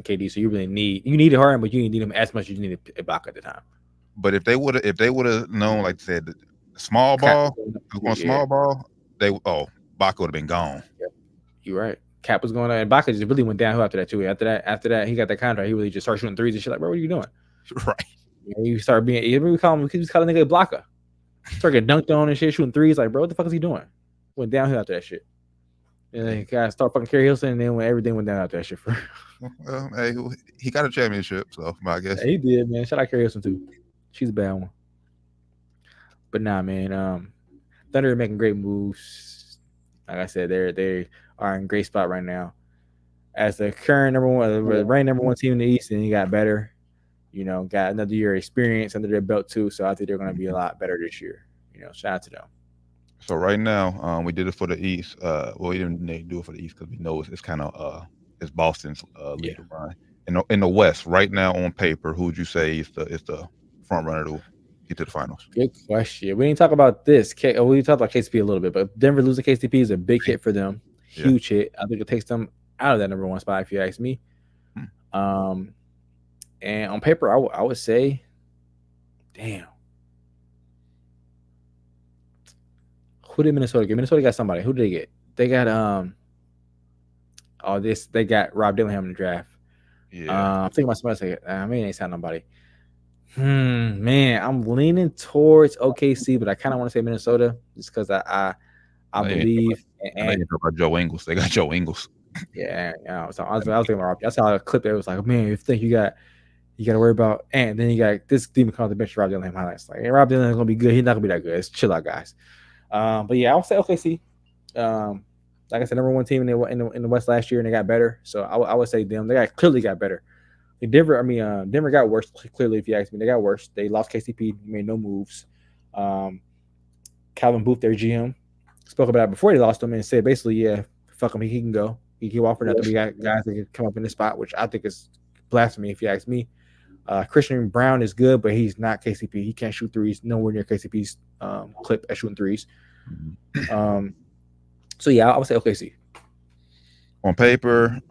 KD, so you really needed Harden, but you didn't need him as much as you needed Ibaka at the time. But if they would have known, like I said, the small ball, Ibaka would have been gone. Yep. You're right. Cap was going on, and Ibaka just really went downhill after that too. After that, he got that contract. He really just started shooting threes and shit. Like, bro, what are you doing? Right. You start being. We call him a nigga blocker. Start getting dunked on and shit, shooting threes. Like, bro, what the fuck is he doing? Went downhill after that shit. And then he got start fucking Kerry Hilson, and then when everything went down after that shit. Well, hey, he got a championship, so I guess he did, man. Shout out Kerry Hilson too. She's a bad one. But nah, man. Thunder are making great moves. Like I said, they are in a great spot right now. As the current number 1 team in the East, and he got better. Got another year of experience under their belt too. So I think they're going to be a lot better this year. Shout out to them. So right now, we did it for the East. Well, we didn't do it for the East because we know it's kind of it's Boston's lead to run. In the West right now on paper, who would you say is the front runner to get to the finals? Good question. We didn't talk about this. We talked about KCP a little bit, but Denver losing KCP is a big hit for them. Huge hit. I think it takes them out of that number 1 spot if you ask me. And on paper, I would say, damn. Who did Minnesota get? Minnesota got somebody. Who did they get? They got they got Rob Dillingham in the draft. Yeah. I'm thinking about somebody else. Maybe they ain't signed nobody. Man, I'm leaning towards OKC, but I kind of want to say Minnesota just because I believe. And they talk about Joe Ingles. They got Joe Ingles. Yeah. So I was thinking about Rob. I saw a clip that was like, man, you think you got to worry about, and then you got this demon comes to bench Rob Dillingham highlights. Like, hey, Rob Dillingham's gonna be good. He's not gonna be that good. It's chill out, guys. But yeah, I'll say OKC. Like I said, number 1 team in the West last year, and they got better. So I would say them. They clearly got better. Denver got worse. Clearly, if you ask me, they got worse. They lost KCP, made no moves. Calvin Booth, their GM, spoke about it before they lost him and said basically, yeah, fuck him, he can go. He can walk for nothing. We got guys that can come up in this spot, which I think is blasphemy if you ask me. Christian Brown is good, but he's not KCP. He can't shoot threes. Nowhere near KCP's clip at shooting threes. So yeah, I would say OKC. On paper,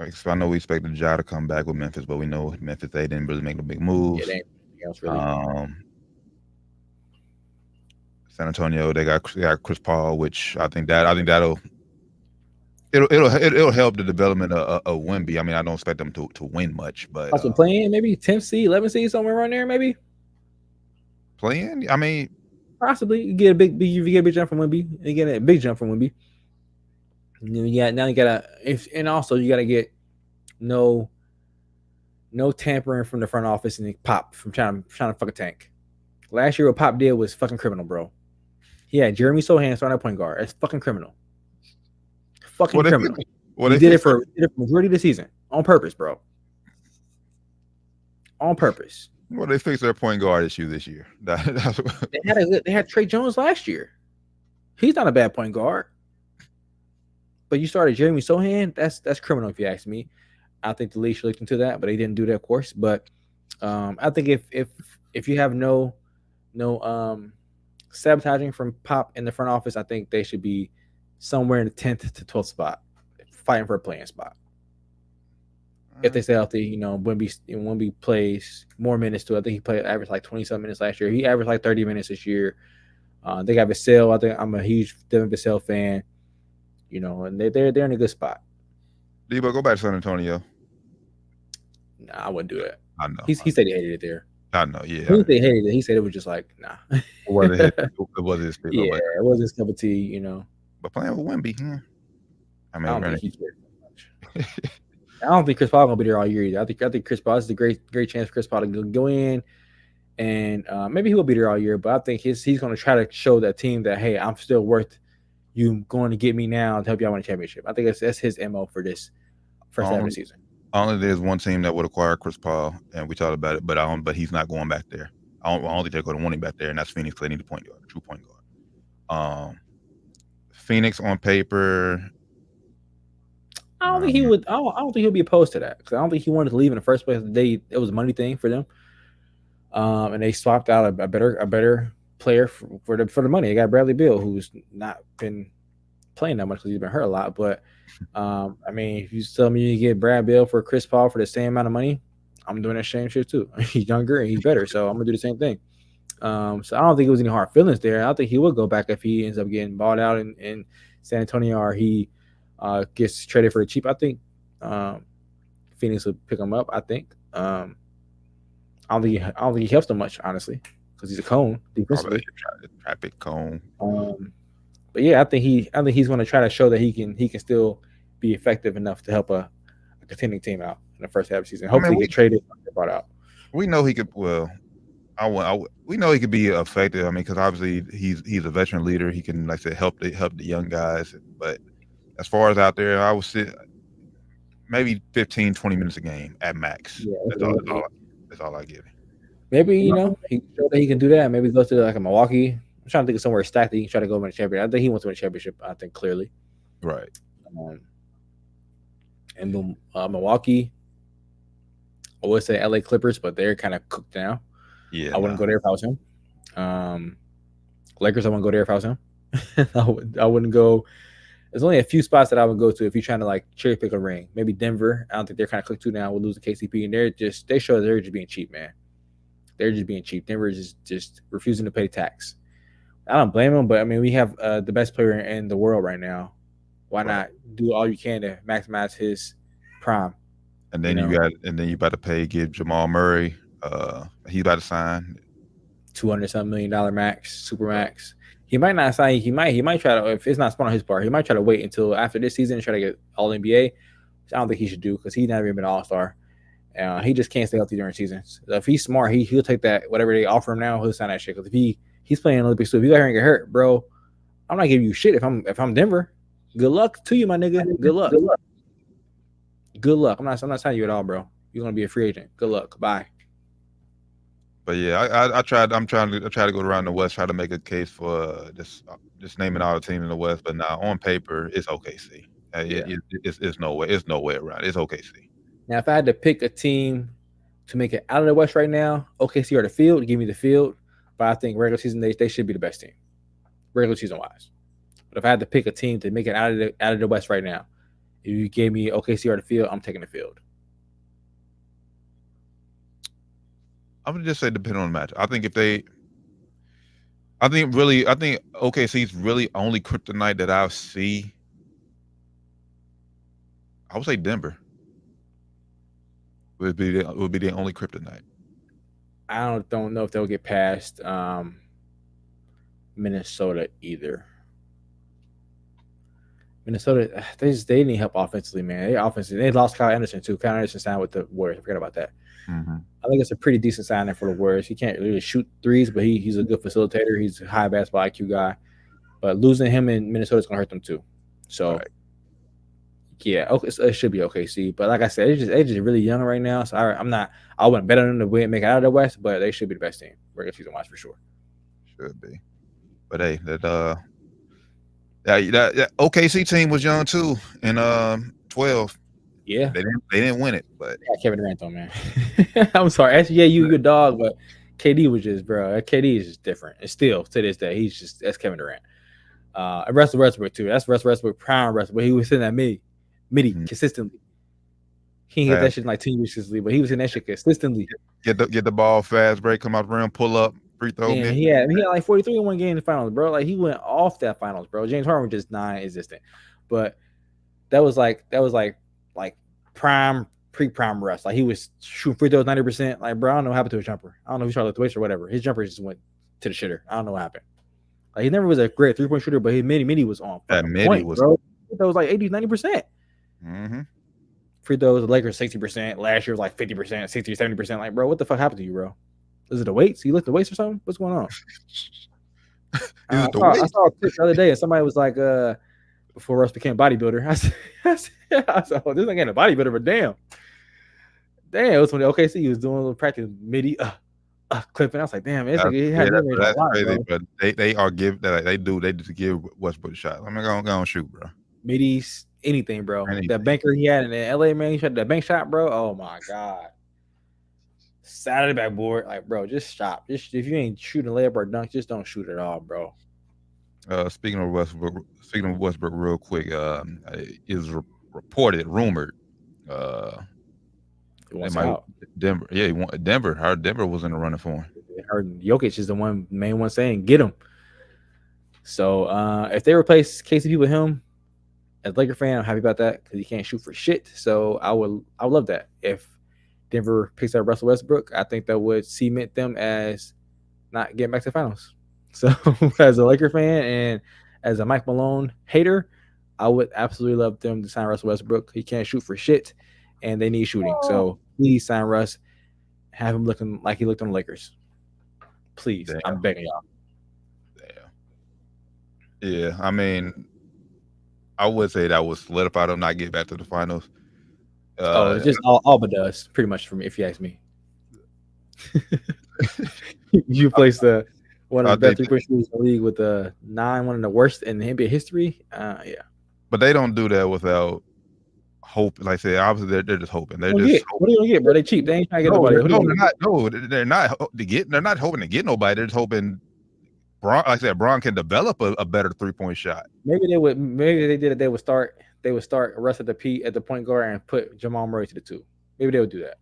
so I know we expected Ja to come back with Memphis, but we know Memphis, they didn't really make no big moves. Yeah, really. San Antonio, they got Chris Paul, which I think that'll help the development of Wemby. I mean, I don't expect them to win much, but also playing maybe 10th seed, 11th seed, somewhere around there, maybe. Playing, I mean, possibly you get a big jump from Wemby. You get a big jump from Wemby. Now you gotta get no tampering from the front office and Pop from trying to fuck a tank. Last year what Pop did was fucking criminal, bro. Yeah, Jeremy Sohan starting at point guard. It's fucking criminal. fucking What they criminal. fix- what He they did it fix for majority of the season on purpose, bro. On purpose. Well, they fixed their point guard issue this year. That's what, They had Trey Jones last year. He's not a bad point guard. But you started Jeremy Sohan, that's criminal if you ask me. I think the league should look into that, but they didn't do that, of course. But I think if you have no sabotaging from Pop in the front office, I think they should be somewhere in the 10th to 12th spot, fighting for a playing spot. If they stay healthy, Wemby plays more minutes too. I think he averaged like 20-some minutes last year. He averaged like 30 minutes this year. They got Vassell. I think I'm a huge Devin Vassell fan. And they're in a good spot. Debo, go back to San Antonio. Nah, I wouldn't do that. I know. He said he hated it there. I know. Yeah. He said he hated it. He said it was just like, nah. It was his thing. Yeah, it was his cup of tea, But playing with Wemby, I mean, I don't think he cares much. I don't think Chris Paul gonna be there all year either. I think Chris Paul is a great chance for Chris Paul to go in, and maybe he will be there all year. But I think he's gonna try to show that team that, hey, I'm still worth you going to get me now to help y'all win a championship. I think that's his MO for this first half of the season. Only there's one team that would acquire Chris Paul, and we talked about it, but he's not going back there. I don't think they're going to want him back there, and that's Phoenix. They need a point guard, a true point guard. Phoenix on paper. I don't think he would. I don't think he'll be opposed to that because I don't think he wanted to leave in the first place. It was a money thing for them, and they swapped out a better player for the money. They got Bradley Beal, who's not been playing that much because he's been hurt a lot. But I mean, if you tell me you get Brad Beal for Chris Paul for the same amount of money, I'm doing that same shit too. He's younger and he's better, so I'm gonna do the same thing. So I don't think it was any hard feelings there. I think he would go back if he ends up getting bought out in San Antonio or he gets traded for the cheap. I think Phoenix would pick him up. I think. I don't think he helps them much, honestly, because he's a cone defensively. Traffic cone. But yeah, I think he's going to try to show that he can still be effective enough to help a contending team out in the first half of the season. Hopefully, get traded or get bought out. We know he could. Well, we know he could be effective. I mean, because obviously he's a veteran leader. He can, like I said, help the young guys. But as far as out there, I would say maybe 15, 20 minutes a game at max. Yeah, that's all I give him. Maybe, he showed that he can do that. Maybe go to like a Milwaukee. I'm trying to think of somewhere stacked that he can try to go win a championship. I think he wants to win a championship, I think, clearly. Right. And Milwaukee, I would say LA Clippers, but they're kind of cooked now. Yeah. I wouldn't go there if I was him. Lakers, I wouldn't go there if I was him. I wouldn't go. There's only a few spots that I would go to if you're trying to like cherry pick a ring. Maybe Denver. I don't think they're kind of cooked too now. We'll lose the KCP, and they show they're just being cheap, man. They're just being cheap. Denver is just refusing to pay tax. I don't blame them, but I mean, we have the best player in the world right now. Why not do all you can to maximize his prime? And then you about to give Jamal Murray. He's about to sign $200-something million max, super max. He might not sign. He might try to. If it's not smart on his part, he might try to wait until after this season and try to get All NBA. Which I don't think he should do because he's never even been an All-Star. He just can't stay healthy during seasons. So if he's smart, he'll take that whatever they offer him now. He'll sign that shit because if he's playing Olympics too. If you go here and get hurt, bro, I'm not giving you shit. If I'm Denver, good luck to you, my nigga. Good luck. Good luck. I'm not signing you at all, bro. You're gonna be a free agent. Good luck. Bye. But yeah, I tried to go around the West, try to make a case for just naming all the teams in the West. But now on paper, it's OKC. It's no way around. It's OKC. Now, if I had to pick a team to make it out of the West right now, OKC or the field, give me the field. But I think regular season they should be the best team, regular season wise. But if I had to pick a team to make it out of the West right now, if you gave me OKC or the field, I'm taking the field. I'm gonna just say depending on the match. I think OKC's really only kryptonite that I'll see. I would say Denver would be the only kryptonite. I don't know if they'll get past Minnesota either. Minnesota, they need help offensively, man. They lost Kyle Anderson too. Kyle Anderson signed with the Warriors. I forgot about that. Mm-hmm. I think it's a pretty decent signing for the Warriors. He can't really shoot threes, but he's a good facilitator. He's a high basketball IQ guy. But losing him in Minnesota is going to hurt them too. So Yeah, okay, so it should be OKC. But like I said, it's just really young right now. So I wouldn't bet on them to win, make it out of the West, but they should be the best team regular season wise for sure. Should be. But hey, that OKC team was young too in 12. Yeah, They didn't win it, but yeah, Kevin Durant though, man. I'm sorry. Actually, yeah, you're a dog, but KD was just, bro. KD is just different. And still to this day, that's Kevin Durant. And Russell Westbrook too. That's Russell Westbrook, prime Russell, but he was hitting that midi consistently. He didn't hit that shit in like 10 years consistently, but he was hitting that shit consistently. Get the ball fast break, come out the rim, pull up, free throw. Yeah, he had like 43 in one game in the finals, bro. Like he went off that finals, bro. James Harden was just non-existent, but that was like prime pre-prime Russ. Like he was shooting free throws 90%. Like bro, I don't know what happened to his jumper. I don't know if he tried to lift the weights or whatever. His jumper just went to the shitter. I don't know what happened. Like he never was a great 3-point shooter, but his midi was on. That midi point, was, bro. That was like 80-90%. Mm-hmm. Free throws, the Lakers 60%. Last year was like 50%, 60 or 70%. Like, bro, what the fuck happened to you, bro? Is it the weights? You lift the weights or something? What's going on? I saw a clip the other day, and somebody was like, before Russ became bodybuilder, I said, oh, this ain't getting a bodybuilder, but damn, it was when the OKC was doing a little practice midi clipping. I was like, damn, that's crazy. But they are they just give Westbrook a shot. I'm gonna shoot, bro. Midis, anything, bro. That banker he had in the LA, man, he shot that bank shot, bro. Oh my god. Side of the backboard, like, bro, just stop. Just if you ain't shooting a layup or dunk, just don't shoot at all, bro. Speaking of Westbrook, real quick, is reported, rumored, Denver. Yeah, he want Denver. How Denver was in the running for him. I heard Jokic is the main one saying get him. So if they replace KCP with him, as a Laker fan, I'm happy about that because he can't shoot for shit. So I would love that if Denver picks up Russell Westbrook. I think that would cement them as not getting back to the finals. So as a Laker fan and as a Mike Malone hater, I would absolutely love them to sign Russell Westbrook. He can't shoot for shit, and they need shooting. So please sign Russ. Have him looking like he looked on the Lakers. Please, damn. I'm begging y'all. Damn. Yeah, I mean, I would say that would solidify them not get back to the finals. It's just all but does pretty much for me, if you ask me. You placed one of the best 3-point shooters in the league with a 9, one of the worst in the NBA history. Yeah, but they don't do that without hope. Like I said, obviously they're just hoping. They're just hoping. What are you gonna get, bro? They cheap. They ain't trying to get nobody. They're not hoping to get nobody. They're just hoping. Like I said, Bron can develop a better 3-point shot. Maybe they would. Maybe they did it. They would start Russ at the point guard and put Jamal Murray to the 2. Maybe they would do that.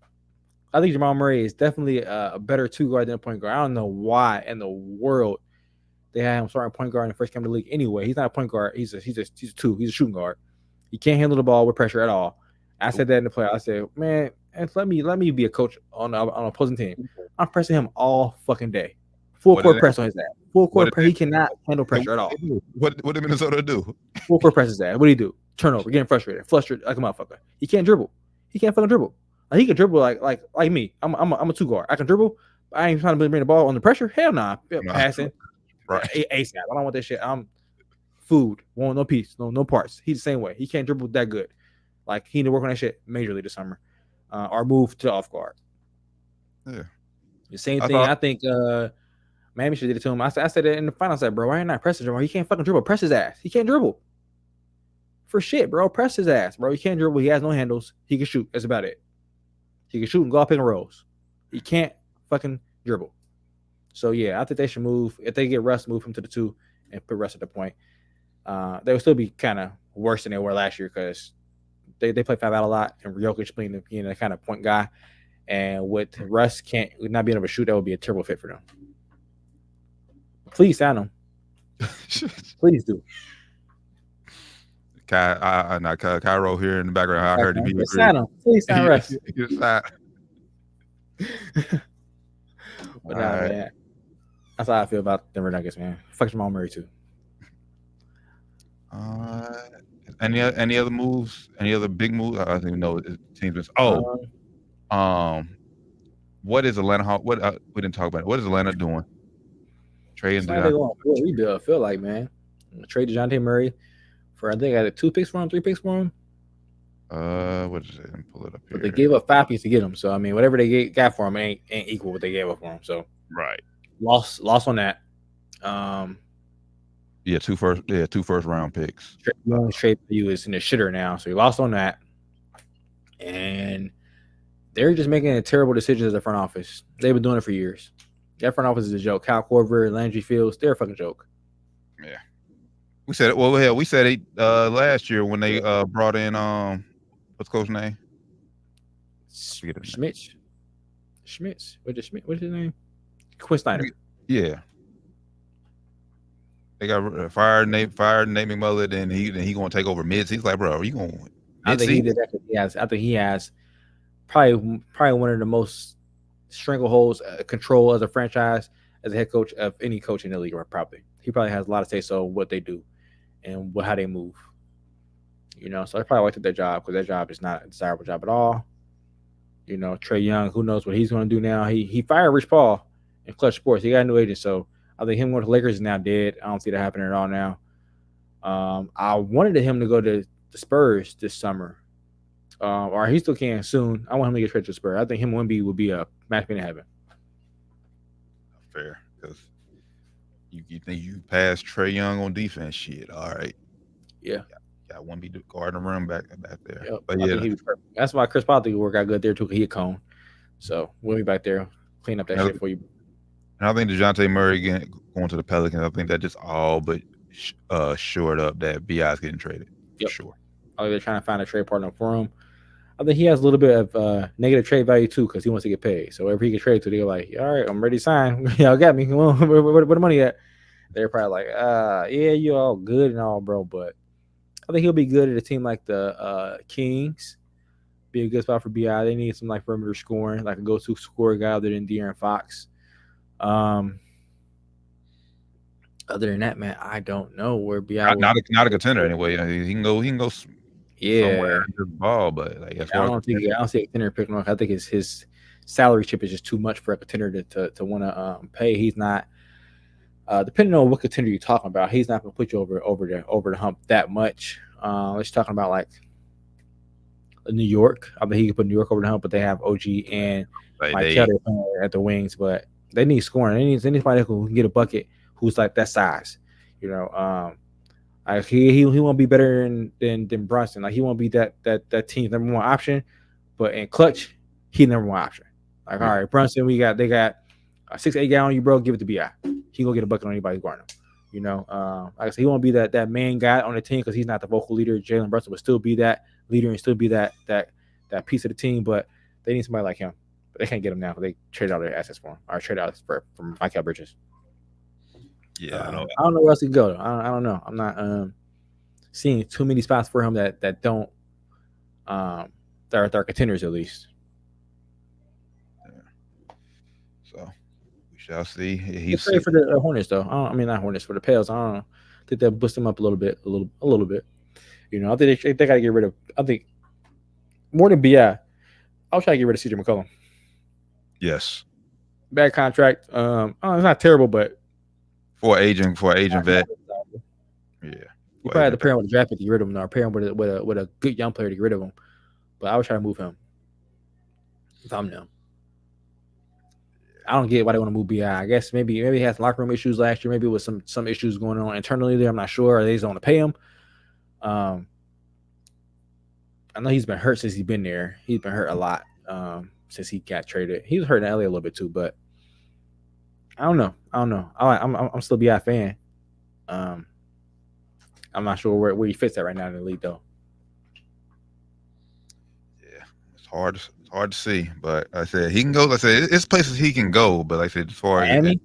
I think Jamal Murray is definitely a better 2 guard than a point guard. I don't know why in the world they had him starting point guard in the first game of the league. Anyway, he's not a point guard. He's a 2. He's a shooting guard. He can't handle the ball with pressure at all. I said that in the play. I said, man, let me be a coach on an opposing team. I'm pressing him all fucking day. Full court press on his ass. Full court press. He cannot handle pressure at all. What did Minnesota do? Full court press his ass. What do he do? Turnover, getting frustrated, flustered like a motherfucker. He can't dribble. He can't fucking dribble. Like, he can dribble like me. I'm a 2 guard. I can dribble. But I ain't trying to bring the ball under pressure. Hell nah. Passing. Right. ASAP. I don't want that shit. I'm food. Want no piece. No parts. He's the same way. He can't dribble that good. Like, he need to work on that shit majorly this summer. Or move to off guard. Yeah. The same thing. I think Miami should did it to him. I said it in the final. I said, bro, why are you not pressing him? He can't fucking dribble. Press his ass. He can't dribble. For shit, bro. Press his ass, bro. He can't dribble. He has no handles. He can shoot. That's about it. He can shoot and go up pick and rolls. He can't fucking dribble. So, yeah, I think they should move. If they get Russ, move him to the 2 and put Russ at the point. They would still be kind of worse than they were last year because they play 5 out a lot and Jokic being the kind of point guy. And with Russ not being able to shoot, that would be a terrible fit for them. Please sign him. Please do. Cairo here in the background. I heard him. Sign him. Please sign Russ. But man, that's how I feel about Denver Nuggets, man. Fuck Jamal Murray too. Any other moves? Any other big moves? I don't even know. Teams. What is Atlanta? We didn't talk about it. What is Atlanta doing? Trading rebuild. I feel like, man, trade DeJounte Murray for I think I had 2 picks for him, 3 picks for him. What is it? Let me pull it up here. But they gave up 5 picks to get him. So I mean, whatever they got for him ain't equal what they gave up for him. So Right. lost on that. Yeah, two first round picks. Trade for you is in the shitter now. So he lost on that. And they're just making a terrible decisions as a front office. They've been doing it for years. That front office is a joke. Cal Korver, Landry Fields, they're a fucking joke. Yeah. We said it. Well, hell, we said it last year when they brought in what's coach name? Schmitz. What's his name? Quinn Snyder. Yeah. They got fired Nate McMullen, and he gonna take over mids. He's like, bro, are you going? I think he did that. I think he has probably one of the most strangleholds control as a franchise, as a head coach of any coach in the league. Probably he probably has a lot of say so what they do and how they move. You know, so I probably like their job because their job is not a desirable job at all. You know, Trey Young, who knows what he's going to do now? He fired Rich Paul in Clutch Sports. He got a new agent, so I think him going to the Lakers is now dead. I don't see that happening at all now. I wanted him to go to the Spurs this summer, or he still can soon. I want him to get traded to the Spurs. I think him and Wemby would be a match made in heaven. Fair, because you think you pass Trey Young on defense? Shit, all right. Yeah. Got Wemby guarding the rim back there. Yep. But yeah, that's why Chris Paul think work out good there too. Cause he a cone, so Wemby back there clean up that shit for you. And I think DeJounte Murray going to the Pelicans. I think that just all but shored up that BI's getting traded. Yep. For sure. Oh, they're trying to find a trade partner for him. I think he has a little bit of negative trade value too because he wants to get paid. So wherever he gets traded to, they're like, all right, I'm ready to sign. Y'all got me. Come on, where the money at? They're probably like, yeah, you all good and all, bro, but I think he'll be good at a team like the Kings. Be a good spot for BI. They need some like perimeter scoring, like a go-to scorer guy other than De'Aaron Fox. Other than that, man, I don't know where BI not a contender anyway. He can go somewhere in the ball, but like I don't see a contender picking up. I think his salary chip is just too much for a contender to want to pay. He's not. Depending on what contender you're talking about, he's not going to put you over the hump that much. Let's talking about like New York. I think he could put New York over the hump, but they have OG and Mike Kelly at the wings. But they need scoring. They need somebody who can get a bucket who's like that size. You know, he won't be better than Brunson. Like he won't be that team's number one option, but in clutch, he's number one option. Like all right, Brunson, they got a 6-8 guy on you, bro. Give it to BI. He gonna get a bucket on anybody guarding him. You know, like I said, he won't be that main guy on the team because he's not the vocal leader. Jalen Brunson will still be that leader and still be that piece of the team, but they need somebody like him. But they can't get him now because they traded out their assets for him or traded out from Michael Bridges. Yeah, I don't know where else he can go. I don't know. I'm not seeing too many spots for him that don't that are contenders at least. Yeah. So we shall see. He's for the Hornets though. Not Hornets, for the Pels. I don't know. I think they'll boost him up a little bit. You know, I think they got to get rid of. I think more than BI. I'll try to get rid of CJ McCollum. Yes. Bad contract. It's not terrible, but for aging vet. Yeah. You probably have to pair him with a draft pick to get rid of him, or pair him with a good young player to get rid of him. But I would try to move him. If I'm them. I don't get why they want to move BI. I guess maybe he had some locker room issues last year. Maybe it was some issues going on internally there. I'm not sure. Or they just don't want to pay him. I know he's been hurt since he's been there. He's been hurt a lot since he got traded. He was hurt in LA a little bit too, but I don't know. I'm still a BI fan. I'm not sure where he fits at right now in the league though. Yeah, it's hard to see, but like I said he can go. Like I said, it's places he can go, but like I said, as far Miami?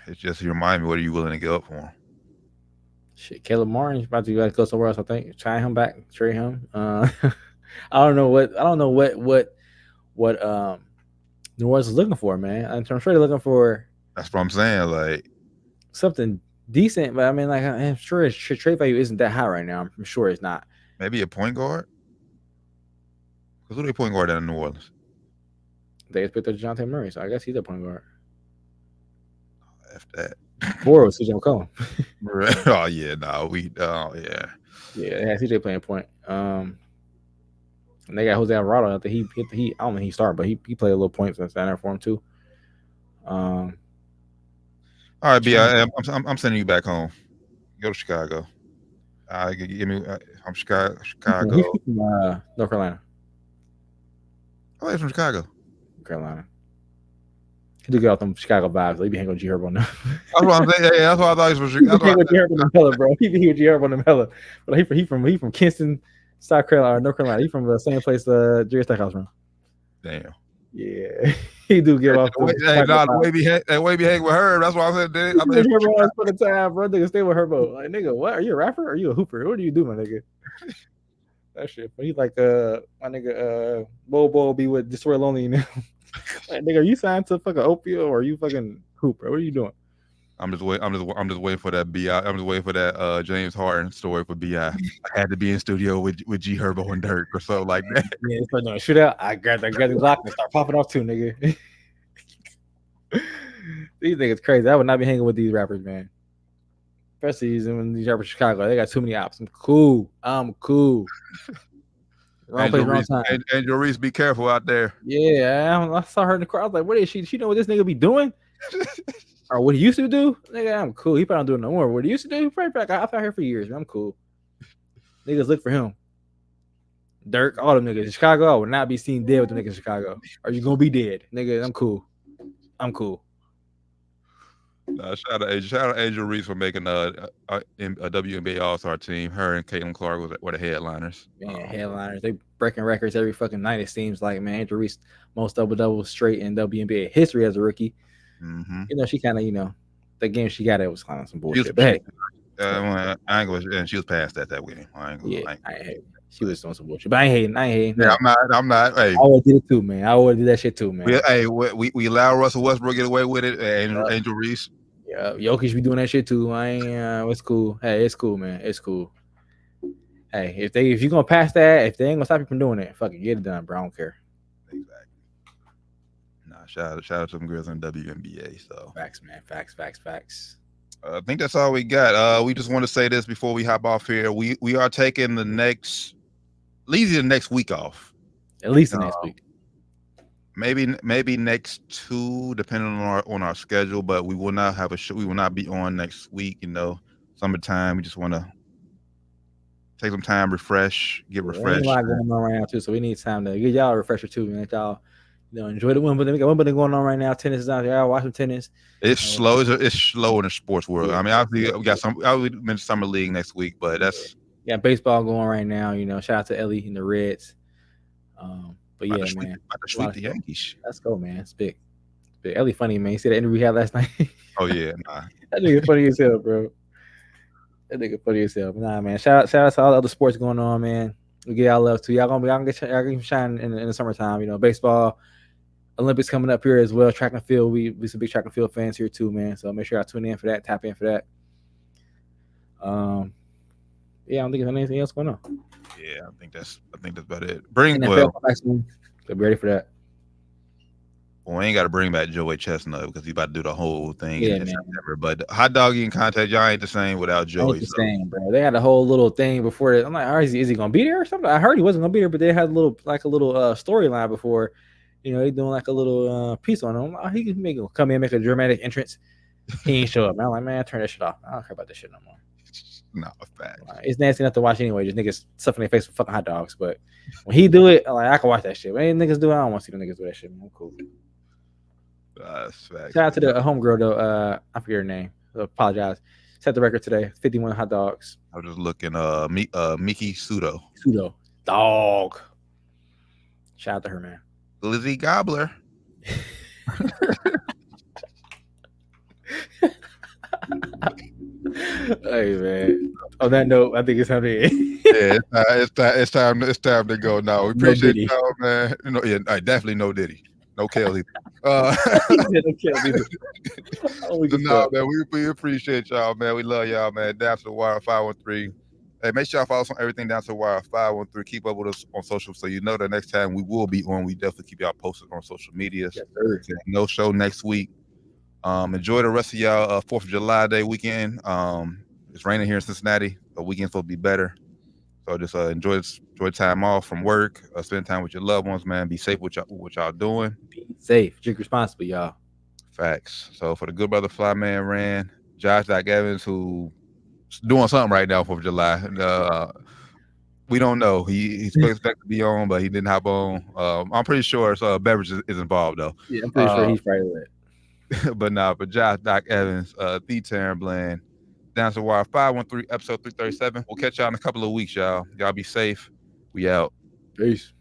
It's just you remind me, what are you willing to give up for him? Shit, Caleb Martin's about to go somewhere else. I think try him back, trade him. I don't know what New Orleans is looking for, man. I'm sure they're looking for. That's what I'm saying, like something decent, but I mean, like I'm sure his trade value isn't that high right now. I'm sure it's not. Maybe a point guard. Because who they point guard down in New Orleans? They just picked up DeJounte Murray, so I guess he's a point guard. F that. Four was CJ McCollum. Oh yeah, no, yeah. Yeah, they had CJ playing point. And they got Jose Alvarado. I think he I don't know he started, but he played a little points in center for him too. All right, B. I'm sending you back home. Go to Chicago. Give me. I'm Chicago. He's from North Carolina. Oh, he's from Chicago. Carolina. He do get off them Chicago vibes. So he be hanging with G Herb on them. That's what I'm saying. Yeah, that's what I thought he was from Chicago. He be hanging with G Herb on them hella, bro. He be hanging with G Herb on them hella. But he from Kinston, South Carolina, or North Carolina. He from the same place Jerry Stackhouse from. Damn. Yeah, he do get off. The way be hanging with her. That's why I said. I mean, Herbo all fucking time, bro. Nigga, stay with Herbo. Like, nigga, what? Are you a rapper? Or are you a hooper? What do you do, my nigga? That shit. But he like my nigga Bobo be with Destroy Lonely now. Like, nigga, are you signed to fucking Opio or are you fucking hooper? What are you doing? I'm just waiting for that BI. I'm just waiting for that James Harden story for BI. I had to be in studio with G Herbo and Dirk or something like that. Yeah, it's like doing a shootout. I grab the Glock and start popping off too, nigga. These niggas crazy. I would not be hanging with these rappers, man. Especially when these rappers in Chicago. They got too many ops. I'm cool. Wrong place, wrong time. Angel Reese, be careful out there. Yeah, I saw her in the crowd. I was like, what is she? She know what this nigga be doing? Or what he used to do? Nigga, I'm cool. He probably don't do it no more. What he used to do? He probably back. I've out here for years, man. I'm cool. Niggas look for him. Dirk, all them niggas in Chicago. I would not be seen dead with the niggas in Chicago. Are you gonna be dead? Nigga, I'm cool. Shout out Angel Reese for making a WNBA All-Star team. Her and Caitlin Clark were the headliners. Man, headliners. They breaking records every fucking night, it seems like, man. Angel Reese, most double-doubles straight in WNBA history as a rookie. Mm-hmm. You know, she kind of, the game she got, it was kind of some bullshit. And she was past that game. I ain't hate. She was doing some bullshit, but I ain't hating. Yeah, I'm not. Hey, I would did it too, man. I would did that shit too, man. We allow Russell Westbrook get away with it. Angel Reese. Yeah, Jokic be doing that shit too. It's cool. Hey, it's cool, man. It's cool. Hey, if you gonna pass that, if they ain't gonna stop you from doing it, fucking get it done, bro. I don't care. Exactly. Shout out to them girls in WNBA. So facts, man. Facts. I think that's all we got. We just want to say this before we hop off here. We are taking the next week off. At least the next week. Maybe next 2, depending on our schedule. But we will not have a show. We will not be on next week. Summertime. We just want to take some time, refresh, get refreshed. There's a lot going on right now too, so we need time to get y'all a refresher too, man. Let y'all enjoy the Wimbledon. We got Wimbledon going on right now. Tennis is out there. Y'all watch some tennis. It's slow. It's slow in the sports world. I mean, obviously we got some. I would mention summer league next week, but that's baseball going right now. Shout out to Ellie and the Reds. But yeah, man, about to sweep the Yankees. Let's go, man. It's big. Ellie funny, man. You see that interview we had last night? Oh yeah, nah. That nigga funny as hell, bro. That nigga funny as hell. Nah, man. Shout out to all the other sports going on, man. We get y'all love too. Y'all gonna shine in the summertime. Baseball, Olympics coming up here as well. Track and field. We some big track and field fans here too, man. So make sure y'all tune in for that. Tap in for that. Yeah, I don't think there's anything else going on. Yeah, I think that's about it. Be ready for that. Well, we ain't got to bring back Joey Chestnut because he's about to do the whole thing in September. But hot dog eating contest, y'all ain't the same without Joey. Ain't the same, bro. They had a whole little thing before that. I'm like, is he gonna be there or something? I heard he wasn't gonna be there, but they had a little storyline before. They doing like a little piece on him. He can come in, make a dramatic entrance. He ain't show up. I'm like, man, turn that shit off. I don't care about this shit no more. No, fact. It's nasty enough to watch anyway. Just niggas stuffing their face with fucking hot dogs. But when he do it, I can watch that shit. When any niggas do it, I don't want to see the niggas do that shit. Man. I'm cool. Shout out to the homegirl though. I forget her name. I apologize. Set the record today. 51 hot dogs. I was just looking. Miki Sudo. Dog. Shout out to her, man. Lizzie Gobbler. Hey man. On that note, I think it's time to end. It's time to go now. We appreciate y'all, man. I definitely no Diddy. No Kelly. No man, we appreciate y'all, man. We love y'all, man. Down to the Wire 513. Hey, make sure y'all follow us on everything Down to the Wire 513. Keep up with us on social so you know the next time we will be on. We definitely keep y'all posted on social media. Yes, sir. No show next week. Enjoy the rest of y'all 4th of July Day weekend. It's raining here in Cincinnati. The weekend's supposed to be better. So just enjoy time off from work. Spend time with your loved ones, man. Be safe with what y'all doing. Be safe. Drink responsibly, y'all. Facts. So for the good brother Flyman Ran, Josh Evans, who's doing something right now 4th of July. We don't know. He's expected to be on, but he didn't hop on. I'm pretty sure Beverage is involved though. Yeah, I'm pretty sure he's probably lit. But Josh Evans, the Taryn Bland, Down to the Wire 513 episode 337. We'll catch y'all in a couple of weeks, y'all. Y'all be safe. We out. Peace.